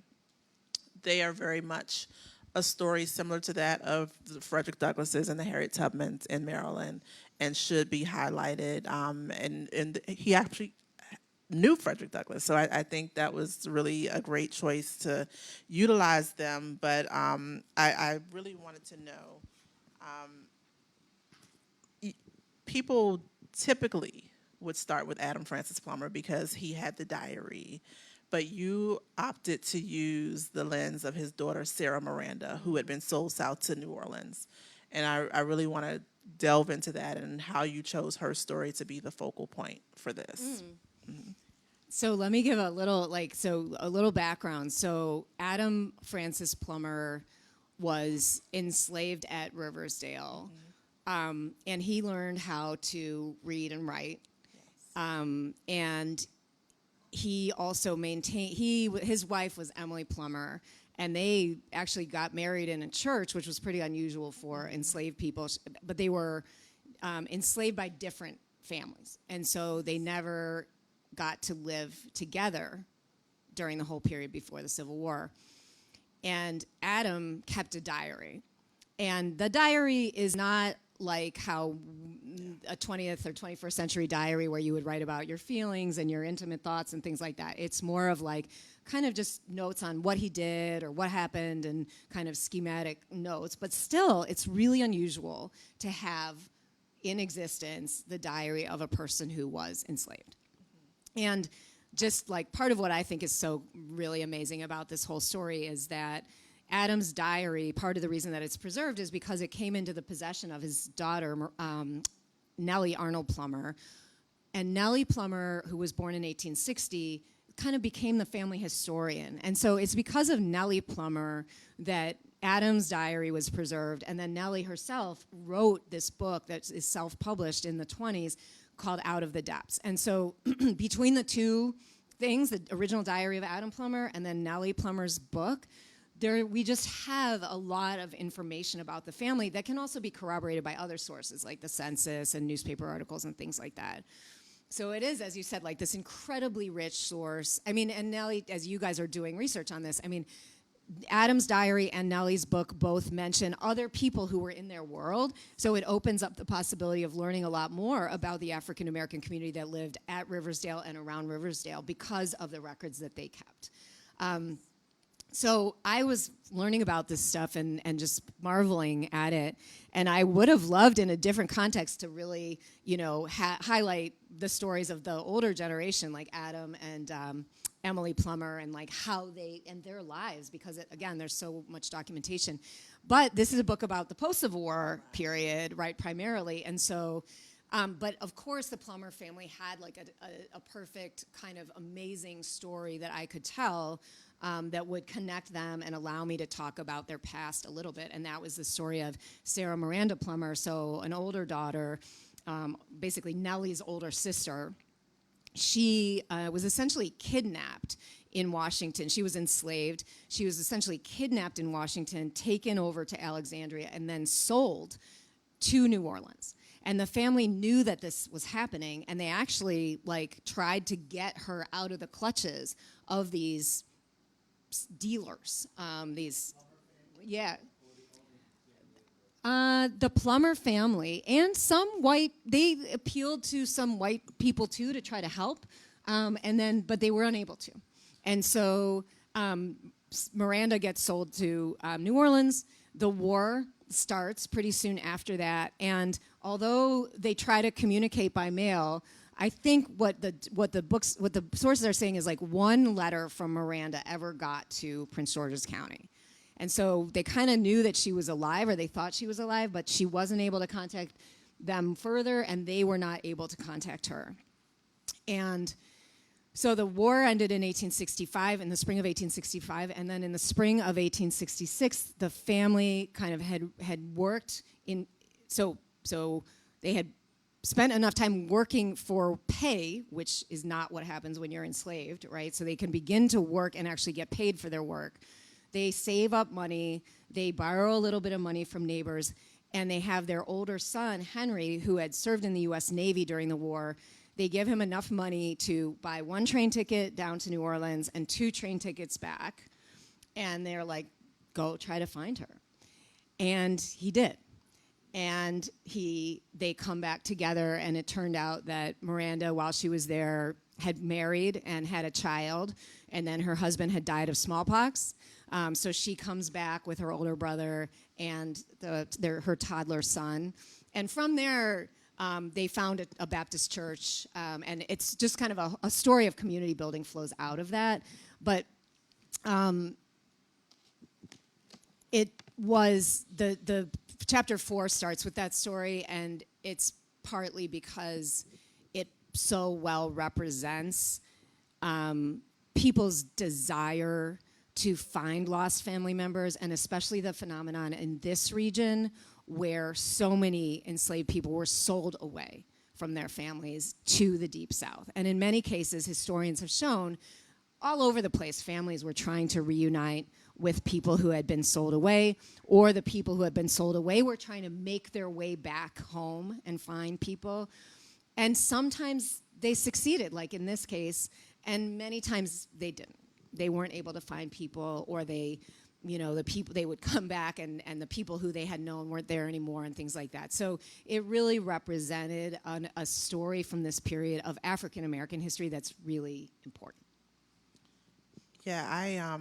they are very much a story similar to that of the Frederick Douglasses and the Harriet Tubmans in Maryland, and should be highlighted. And he actually knew Frederick Douglass, so I think that was really a great choice to utilize them. But I really wanted to know, people typically would start with Adam Francis Plummer because he had the diary, but you opted to use the lens of his daughter, Sarah Miranda, who had been sold south to New Orleans. And I really want to delve into that and how you chose her story to be the focal point for this. So let me give a little background. So Adam Francis Plummer was enslaved at Riversdale, and he learned how to read and write. And he also maintained, his wife was Emily Plummer, and they actually got married in a church, which was pretty unusual for enslaved people, but they were enslaved by different families. And so they never got to live together during the whole period before the Civil War. And Adam kept a diary. And the diary is not like how a 20th or 21st century diary where you would write about your feelings and your intimate thoughts and things like that. It's more of like kind of just notes on what he did or what happened and kind of schematic notes. But still, it's really unusual to have in existence the diary of a person who was enslaved. And just like part of what I think is so really amazing about this whole story is that Adam's diary, part of the reason that it's preserved is because it came into the possession of his daughter, Nellie Arnold Plummer. And Nellie Plummer, who was born in 1860, kind of became the family historian. And so it's because of Nellie Plummer that Adam's diary was preserved. And then Nellie herself wrote this book that is self-published in the 20s called Out of the Depths. And so between the two things, the original diary of Adam Plummer and then Nellie Plummer's book, we just have a lot of information about the family that can also be corroborated by other sources like the census and newspaper articles and things like that. So it is, as you said, like this incredibly rich source. I mean, and Nellie, as you guys are doing research on this, I mean, Adam's diary and Nellie's book both mention other people who were in their world. So it opens up the possibility of learning a lot more about the African American community that lived at Riversdale and around Riversdale because of the records that they kept. So I was learning about this stuff and just marveling at it. And I would have loved in a different context to really, you know, highlight the stories of the older generation like Adam and Emily Plummer and like how they, and their lives, because again, there's so much documentation. But this is a book about the post-Civil War period, right, primarily. And so, but of course the Plummer family had like a perfect kind of amazing story that I could tell that would connect them and allow me to talk about their past a little bit. And that was the story of Sarah Miranda Plummer, so an older daughter, basically Nellie's older sister. She was essentially kidnapped in Washington. She was enslaved. She was essentially kidnapped in Washington, taken over to Alexandria, and then sold to New Orleans. And the family knew that this was happening, and they actually like tried to get her out of the clutches of these dealers. The Plummer family and some white, they appealed to some white people too to try to help, but they were unable to. And so Miranda gets sold to New Orleans. The war starts pretty soon after that, and although they try to communicate by mail, I think what the sources are saying is like one letter from Miranda ever got to Prince George's County. And so they kind of knew that she was alive, or they thought she was alive, but she wasn't able to contact them further, and they were not able to contact her. And so the war ended in 1865, in the spring of 1865, and then in the spring of 1866, the family kind of had worked in, so they had spent enough time working for pay, which is not what happens when you're enslaved, right? So they can begin to work and actually get paid for their work. They save up money, they borrow a little bit of money from neighbors, and they have their older son, Henry, who had served in the U.S. Navy during the war. They give him enough money to buy one train ticket down to New Orleans and 2 train tickets back. And they're like, go try to find her. And he did. And they come back together, and it turned out that Miranda, while she was there, had married and had a child, and then her husband had died of smallpox. So she comes back with her older brother and her toddler son. And from there, they found a Baptist church, and it's just kind of a story of community building flows out of that. But it was the chapter 4 starts with that story, and it's partly because it so well represents people's desire to find lost family members, and especially the phenomenon in this region where so many enslaved people were sold away from their families to the Deep South. And in many cases, historians have shown all over the place, families were trying to reunite with people who had been sold away, or the people who had been sold away were trying to make their way back home and find people. And sometimes they succeeded, like in this case, and many times they didn't. They weren't able to find people, or they, the people, they would come back and the people who they had known weren't there anymore and things like that. So it really represented a story from this period of African American history that's really important. Yeah,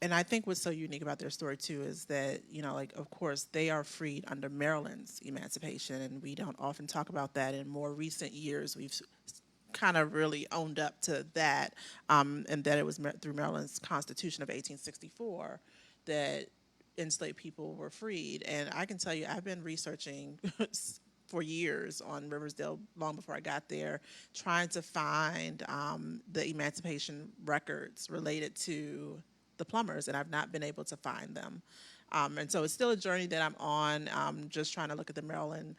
and I think what's so unique about their story too is that, of course, they are freed under Maryland's emancipation, and we don't often talk about that. In more recent years, we've kind of really owned up to that, and that it was through Maryland's Constitution of 1864 that enslaved people were freed. And I can tell you, I've been researching for years on Riversdale long before I got there, trying to find the emancipation records related to the plumbers, and I've not been able to find them. And so it's still a journey that I'm on, just trying to look at the Maryland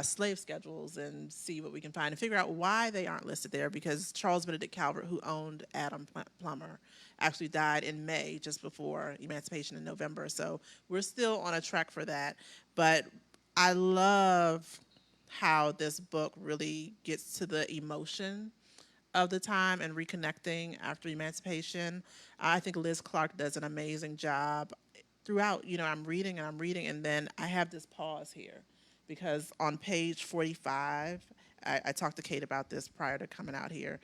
slave schedules and see what we can find and figure out why they aren't listed there, because Charles Benedict Calvert, who owned Adam Plummer, actually died in May, just before emancipation in November. So we're still on a track for that. But I love how this book really gets to the emotion of the time and reconnecting after emancipation. I think Liz Clark does an amazing job throughout. I'm reading, and then I have this pause here, because on page 45, I talked to Kate about this prior to coming out here,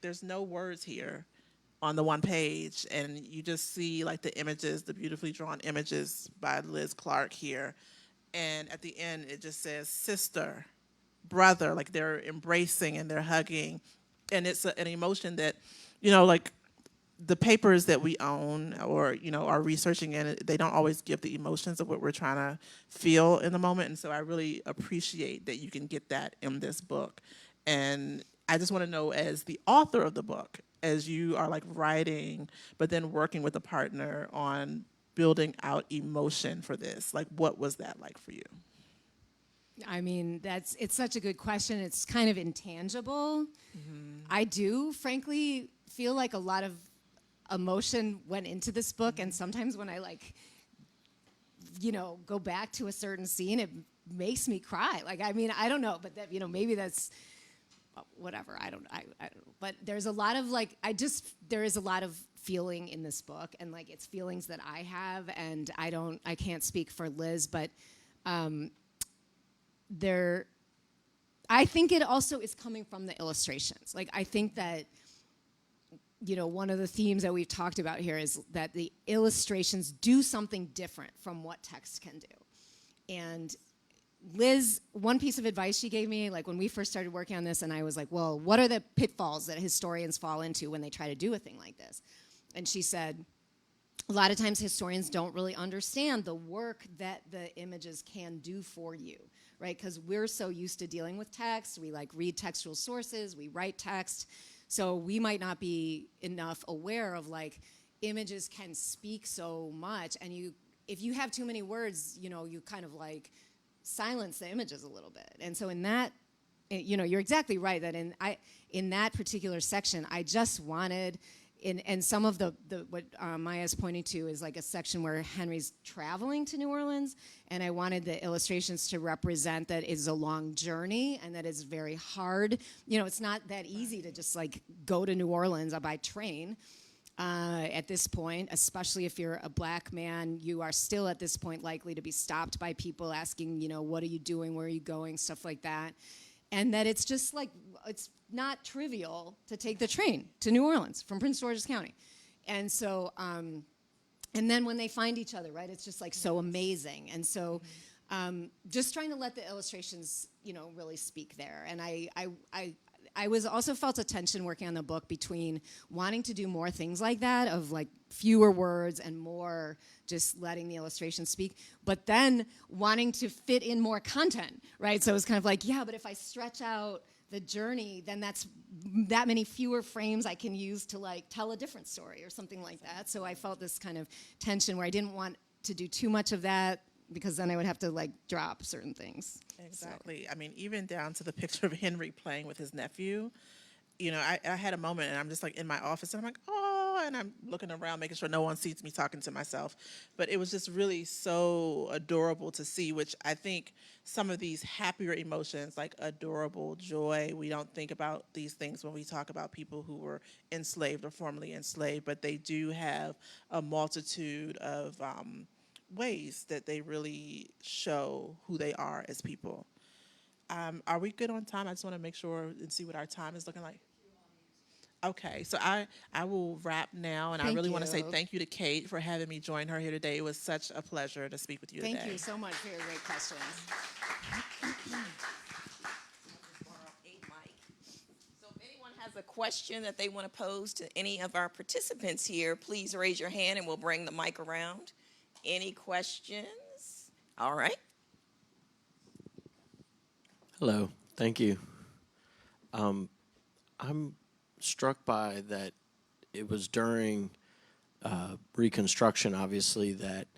there's no words here on the one page, and you just see like the images, the beautifully drawn images by Liz Clark here. And at the end, it just says sister, brother, like they're embracing and they're hugging. And it's an emotion that, like the papers that we own or, are researching in it, they don't always give the emotions of what we're trying to feel in the moment. And so I really appreciate that you can get that in this book. And I just want to know, as the author of the book, as you are like writing, but then working with a partner on building out emotion for this, like what was that like for you? I mean, it's such a good question. It's kind of intangible. Mm-hmm. I do, frankly, feel like a lot of emotion went into this book, and sometimes when I go back to a certain scene, it makes me cry. I don't know, but that, maybe that's whatever. I don't. But there's a lot of there is a lot of feeling in this book, and it's feelings that I have, and I can't speak for Liz, but I think it also is coming from the illustrations. I think that, one of the themes that we've talked about here is that the illustrations do something different from what text can do. And Liz, one piece of advice she gave me, when we first started working on this, and I was like, well, what are the pitfalls that historians fall into when they try to do a thing like this? And she said, a lot of times historians don't really understand the work that the images can do for you, right? Because we're so used to dealing with text. We read textual sources, we write text. So we might not be enough aware of images can speak so much. And if you have too many words, you kind of silence the images a little bit. And so in that, you're exactly right that in that particular section, I just wanted, and some of the what Maya's pointing to is a section where Henry's traveling to New Orleans, and I wanted the illustrations to represent that it's a long journey and that it's very hard. It's not that easy to just go to New Orleans by train. At this point, especially if you're a black man, you are still at this point likely to be stopped by people asking, what are you doing, where are you going, stuff like that. And that it's just it's not trivial to take the train to New Orleans from Prince George's County. And so, and then when they find each other, right, it's just so amazing. And so just trying to let the illustrations, really speak there. And I was also felt a tension working on the book between wanting to do more things like that, of fewer words and more just letting the illustrations speak, but then wanting to fit in more content, right? So it was kind of yeah, but if I stretch out the journey, then that's that many fewer frames I can use to like tell a different story or something like that. So I felt this kind of tension where I didn't want to do too much of that because then I would have to like drop certain things. Exactly. I mean, even down to the picture of Henry playing with his nephew. You know, I had a moment and I'm just like in my office and I'm like, oh, and I'm looking around, making sure no one sees me talking to myself. But it was just really so adorable to see, which I think some of these happier emotions, like adorable, joy, we don't think about these things when we talk about people who were enslaved or formerly enslaved, but they do have a multitude of ways that they really show who they are as people. Are we good on time? I just want to make sure and see what our time is looking like. Okay, so I will wrap now, and I Thank really want to say you. thank you to Kate for having me join her here today. It was such a pleasure to speak with you today. Thank you so much for your great questions. Borrow a mic. So if anyone has a question that they want to pose to any of our participants here, please raise your hand and we'll bring the mic around. Any questions? All right. Hello, thank you. I'm struck by that it was during Reconstruction, obviously, that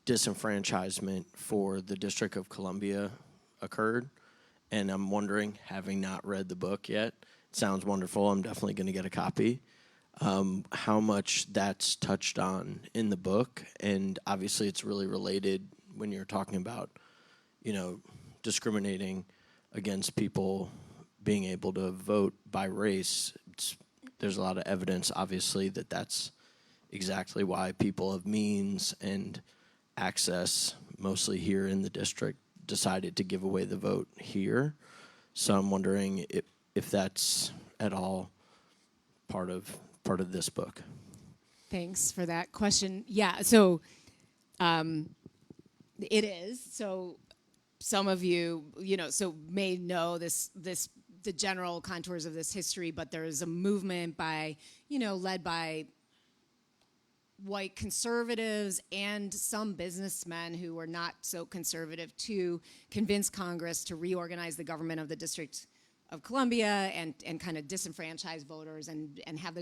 disenfranchisement for the District of Columbia occurred. And I'm wondering, having not read the book yet, it sounds wonderful, I'm definitely going to get a copy, how much that's touched on in the book. And obviously it's really related when you're talking about, you know, discriminating against people being able to vote by race. There's a lot of evidence, obviously, that that's exactly why people of means and access, mostly here in the district, decided to give away the vote here. So I'm wondering if that's at all part of this book. Thanks for that question. Yeah, so it is. So some of you, may know the general contours of this history, but there is a movement led by white conservatives and some businessmen who were not so conservative to convince Congress to reorganize the government of the District of Columbia and kind of disenfranchise voters and have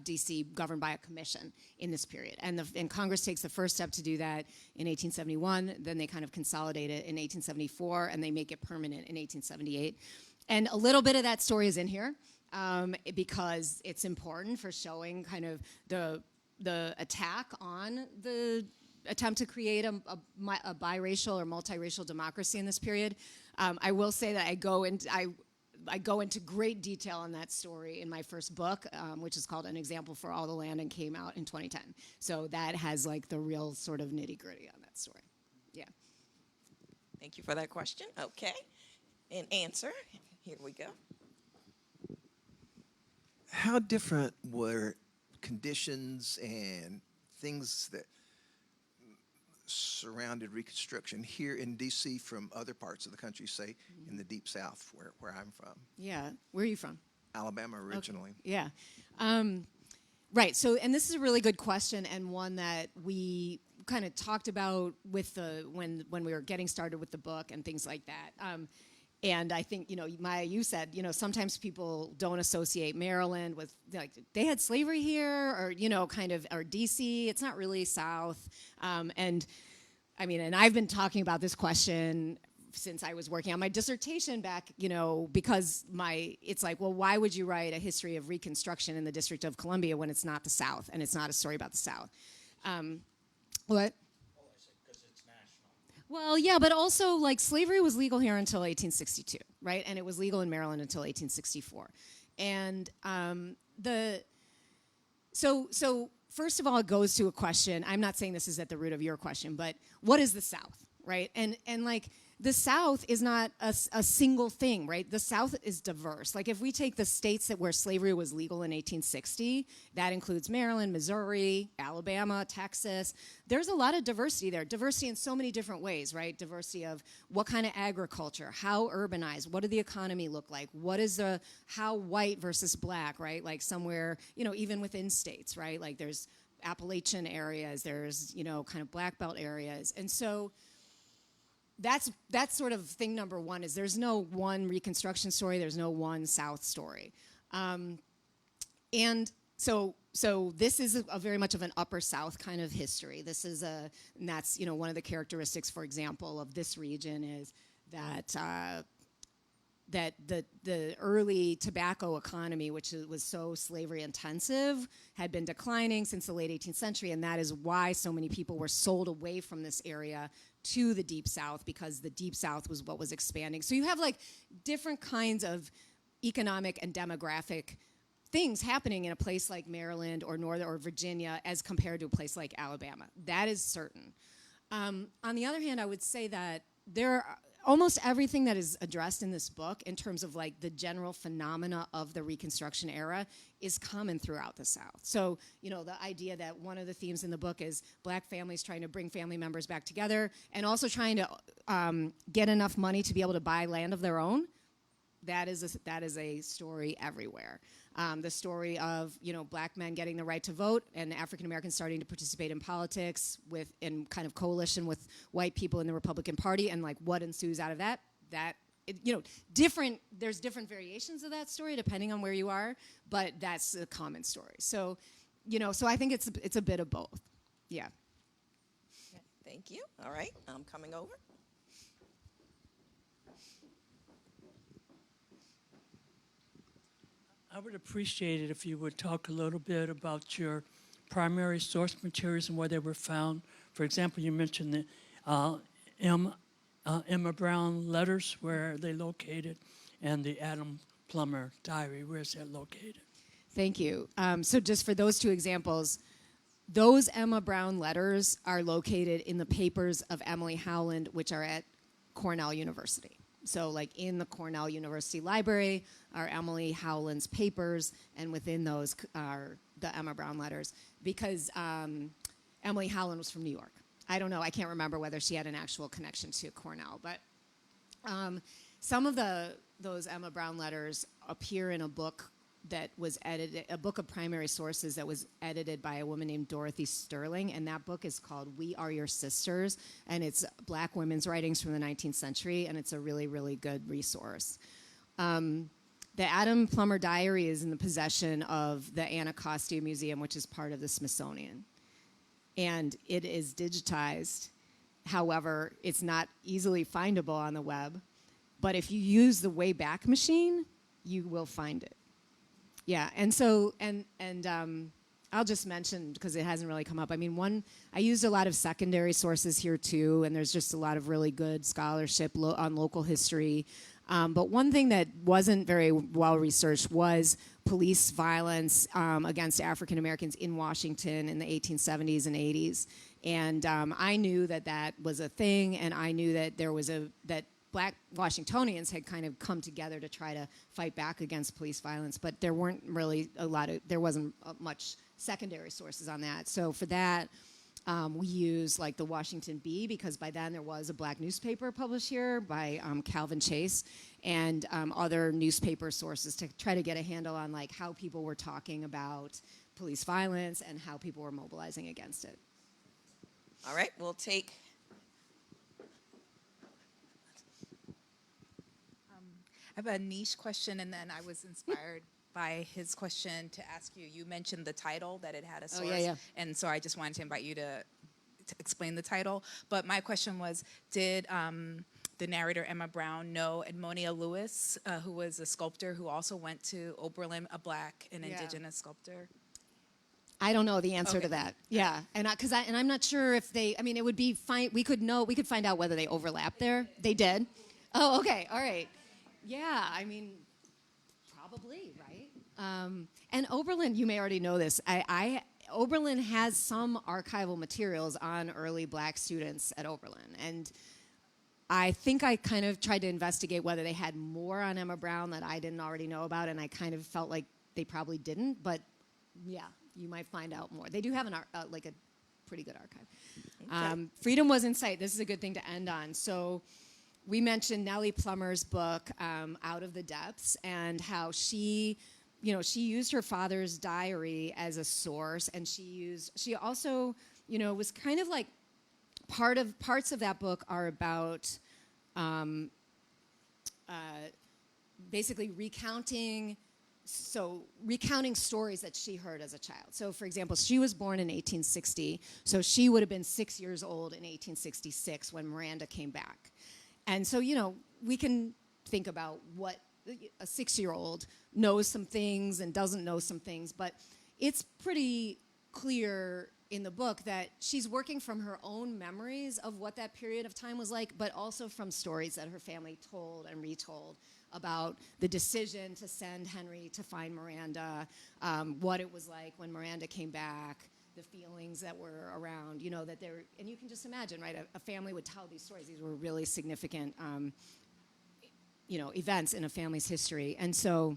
DC governed by a commission in this period. And Congress takes the first step to do that in 1871. Then they kind of consolidate it in 1874, and they make it permanent in 1878. And a little bit of that story is in here because it's important for showing kind of the attack on the attempt to create a biracial or multiracial democracy in this period. I will say that I go into great detail on that story in my first book, which is called An Example for All the Land and came out in 2010. So that has like the real sort of nitty gritty on that story. Yeah. Thank you for that question. Okay. And answer. Here we go. How different were conditions and things that surrounded Reconstruction here in D.C. from other parts of the country, say in the Deep South, where I'm from? Yeah. Where are you from? Alabama originally. Okay. Yeah. Right. So, and this is a really good question, and one that we kind of talked about with when we were getting started with the book and things like that. And I think, Maya, you said, sometimes people don't associate Maryland with, like, they had slavery here or, or D.C. It's not really South. And I've been talking about this question since I was working on my dissertation back, because it's like, well, why would you write a history of Reconstruction in the District of Columbia when it's not the South and it's not a story about the South? What? Well, yeah, but also, like, slavery was legal here until 1862, right? And it was legal in Maryland until 1864. And so first of all, it goes to a question. I'm not saying this is at the root of your question, but what is the South, right? And like, the South is not a single thing, right? The South is diverse. Like, if we take the states where slavery was legal in 1860, that includes Maryland, Missouri, Alabama, Texas. There's a lot of diversity there. Diversity in so many different ways, right? Diversity of what kind of agriculture, how urbanized, what did the economy look like? How white versus black, right? Like somewhere, even within states, right? Like there's Appalachian areas, there's, kind of black belt areas. And so that's sort of thing number one, is there's no one Reconstruction story, there's no one South story. And so this is a very much of an Upper South kind of history. This is and that's, one of the characteristics, for example, of this region is that that the early tobacco economy, which was so slavery intensive, had been declining since the late 18th century, and that is why so many people were sold away from this area to the Deep South, because the Deep South was what was expanding. So you have like different kinds of economic and demographic things happening in a place like Maryland or Northern or Virginia as compared to a place like Alabama. That is certain. On the other hand, I would say that almost everything that is addressed in this book in terms of like the general phenomena of the Reconstruction era is common throughout the South. So, the idea that one of the themes in the book is Black families trying to bring family members back together and also trying to get enough money to be able to buy land of their own. That is a story everywhere. The story of Black men getting the right to vote and African Americans starting to participate in politics in kind of coalition with white people in the Republican Party, and like what ensues out of that. There's different variations of that story depending on where you are, but that's a common story. So, so I think it's a bit of both. Yeah. Thank you. All right, I'm coming over. I would appreciate it if you would talk a little bit about your primary source materials and where they were found. For example, you mentioned the Emma Brown letters, where are they located, and the Adam Plummer diary, where is that located? Thank you. So just for those two examples, those Emma Brown letters are located in the papers of Emily Howland, which are at Cornell University. So like in the Cornell University Library are Emily Howland's papers, and within those are the Emma Brown letters, because Emily Howland was from New York. I don't know, I can't remember whether she had an actual connection to Cornell, but some of those Emma Brown letters appear in a book that was edited, a book of primary sources that was edited by a woman named Dorothy Sterling, and that book is called We Are Your Sisters, and it's Black women's writings from the 19th century, and it's a really, really good resource. The Adam Plummer diary is in the possession of the Anacostia Museum, which is part of the Smithsonian, and it is digitized. However, it's not easily findable on the web, but if you use the Wayback Machine, you will find it. Yeah, and so, I'll just mention, because it hasn't really come up, I mean, I used a lot of secondary sources here too, and there's just a lot of really good scholarship on local history. But one thing that wasn't very well researched was police violence against African Americans in Washington in the 1870s and 80s. And I knew that was a thing, and I knew that that Black Washingtonians had kind of come together to try to fight back against police violence, but there wasn't much secondary sources on that. So for that, we use like the Washington Bee, because by then there was a Black newspaper published here by Calvin Chase, and other newspaper sources to try to get a handle on like how people were talking about police violence and how people were mobilizing against it. All right, we'll take. I have a niche question, and then I was inspired by his question to ask you. You mentioned the title, that it had a source. Oh, yeah. And so I just wanted to invite you to explain the title. But my question was, did the narrator Emma Brown know Edmonia Lewis, who was a sculptor who also went to Oberlin, a Black and indigenous sculptor? I don't know the answer to that. Yeah, and I'm not sure if they. I mean, it would be fine. We could find out whether they overlap there. They did. Oh, okay, all right. Yeah, I mean, probably, right? And Oberlin, you may already know this. Oberlin has some archival materials on early Black students at Oberlin, and I think I kind of tried to investigate whether they had more on Emma Brown that I didn't already know about, and I kind of felt like they probably didn't, but yeah, you might find out more. They do have a pretty good archive. Okay. Freedom was in sight. This is a good thing to end on. So we mentioned Nellie Plummer's book, Out of the Depths, and how she used her father's diary as a source, and she also, was kind of like parts of that book are about basically recounting stories that she heard as a child. So, for example, she was born in 1860, so she would have been 6 years old in 1866 when Miranda came back. And so, we can think about what a 6-year-old knows some things and doesn't know some things, but it's pretty clear in the book that she's working from her own memories of what that period of time was like, but also from stories that her family told and retold about the decision to send Henry to find Miranda, what it was like when Miranda came back, the feelings that were around, that there, and you can just imagine, right? A family would tell these stories. These were really significant, events in a family's history. And so,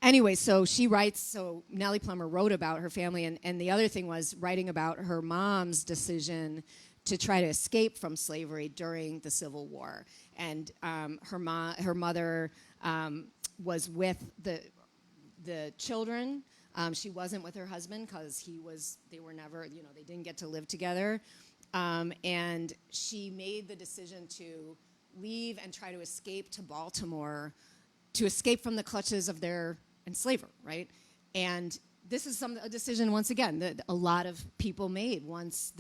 anyway, so she writes, so Nellie Plummer wrote about her family, and the other thing was writing about her mom's decision to try to escape from slavery during the Civil War. And her mother was with the children. She wasn't with her husband because they were never, they didn't get to live together. And she made the decision to leave and try to escape to Baltimore, to escape from the clutches of their enslaver, right? And this is a decision, once again, that a lot of people made once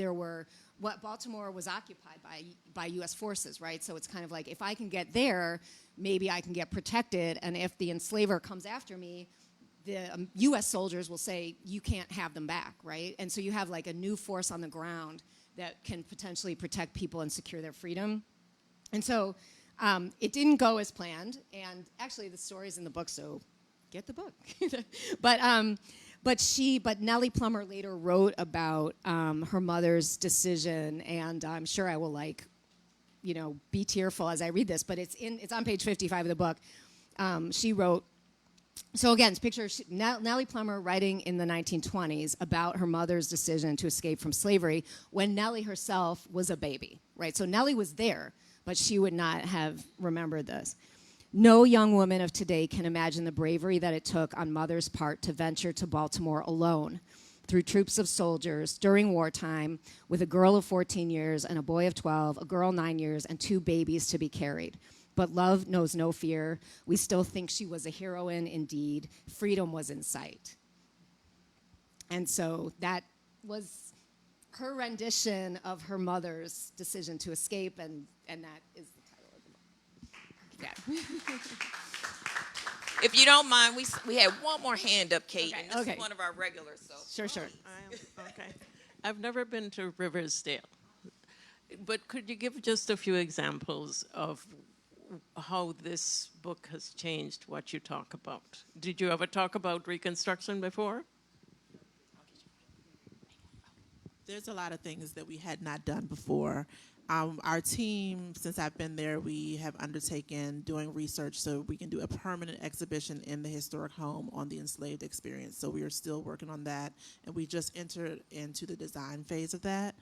Baltimore was occupied by U.S. forces, right? So it's kind of like, if I can get there, maybe I can get protected, and if the enslaver comes after me, the U.S. soldiers will say, you can't have them back, right? And so you have like a new force on the ground that can potentially protect people and secure their freedom. And so it didn't go as planned, and actually the story's in the book, so get the book. But Nellie Plummer later wrote about her mother's decision, and I'm sure I will be tearful as I read this, but it's on page 55 of the book. She wrote, so again, picture Nellie Plummer writing in the 1920s about her mother's decision to escape from slavery when Nellie herself was a baby, right? So Nellie was there, but she would not have remembered this. No young woman of today can imagine the bravery that it took on Mother's part to venture to Baltimore alone, through troops of soldiers during wartime, with a girl of 14 years and a boy of 12, a girl 9 years, and 2 babies to be carried. But love knows no fear. We still think she was a heroine indeed. Freedom was in sight. And so that was her rendition of her mother's decision to escape, and that is the title of the book. Yeah. If you don't mind, we had one more hand up, Kate. Okay, And this okay. is one of our regulars. So Sure. Okay. I've never been to Riversdale, but could you give just a few examples of how this book has changed what you talk about? Did you ever talk about Reconstruction before? There's a lot of things that we had not done before. Our team, since I've been there, we have undertaken doing research so we can do a permanent exhibition in the historic home on the enslaved experience. So we are still working on that, and we just entered into the design phase of that.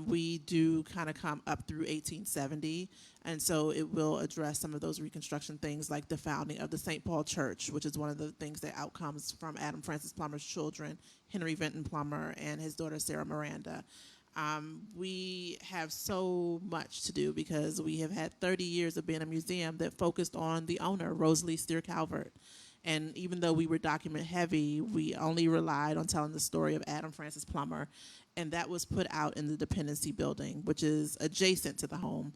We do kind of come up through 1870, and so it will address some of those Reconstruction things, like the founding of the St. Paul Church, which is one of the things that outcomes from Adam Francis Plummer's children, Henry Vinton Plummer and his daughter Sarah Miranda. We have so much to do because we have had 30 years of being a museum that focused on the owner, Rosalie Steer Calvert. And even though we were document heavy, we only relied on telling the story of Adam Francis Plummer. And that was put out in the Dependency Building, which is adjacent to the home.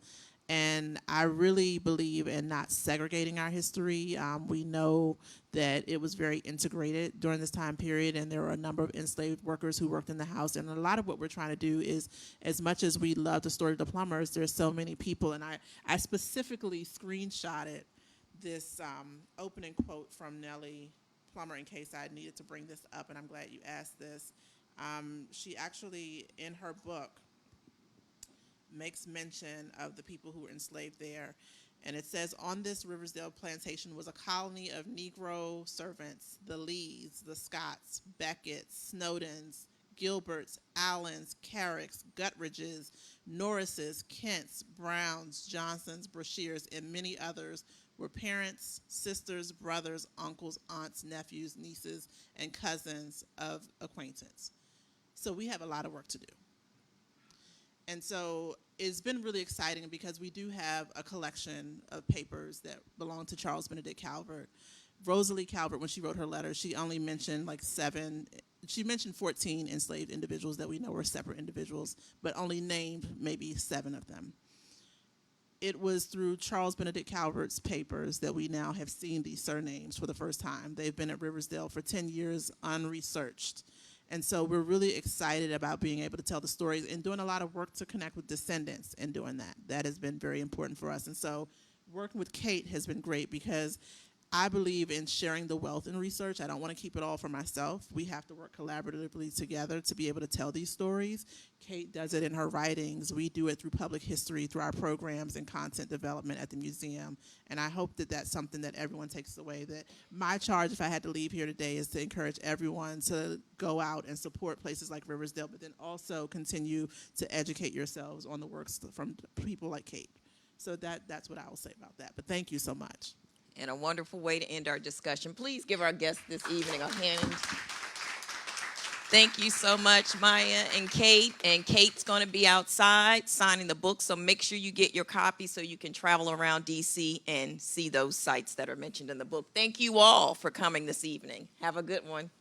And I really believe in not segregating our history. We know that it was very integrated during this time period, and there were a number of enslaved workers who worked in the house. And a lot of what we're trying to do is, as much as we love the story of the Plumbers, there's so many people. And I specifically screenshotted this opening quote from Nellie Plummer in case I needed to bring this up, and I'm glad you asked this. She actually, in her book, makes mention of the people who were enslaved there. And it says, on this Riversdale plantation was a colony of Negro servants, the Lees, the Scotts, Becketts, Snowdens, Gilberts, Allens, Carricks, Guttridges, Norrises, Kents, Browns, Johnsons, Brashears, and many others were parents, sisters, brothers, uncles, aunts, nephews, nieces, and cousins of acquaintance. So we have a lot of work to do. And so it's been really exciting because we do have a collection of papers that belong to Charles Benedict Calvert. Rosalie Calvert, when she wrote her letter, she only mentioned like 7. She mentioned 14 enslaved individuals that we know were separate individuals, but only named maybe 7 of them. It was through Charles Benedict Calvert's papers that we now have seen these surnames for the first time. They've been at Riversdale for 10 years unresearched. And so we're really excited about being able to tell the stories and doing a lot of work to connect with descendants and doing that. That has been very important for us. And so working with Kate has been great because I believe in sharing the wealth in research. I don't want to keep it all for myself. We have to work collaboratively together to be able to tell these stories. Kate does it in her writings. We do it through public history, through our programs and content development at the museum. And I hope that that's something that everyone takes away. That my charge, if I had to leave here today, is to encourage everyone to go out and support places like Riversdale, but then also continue to educate yourselves on the works from people like Kate. So that's what I will say about that. But thank you so much. And a wonderful way to end our discussion. Please give our guests this evening a hand. Thank you so much, Maya and Kate. And Kate's going to be outside signing the book, so make sure you get your copy so you can travel around D.C. and see those sites that are mentioned in the book. Thank you all for coming this evening. Have a good one.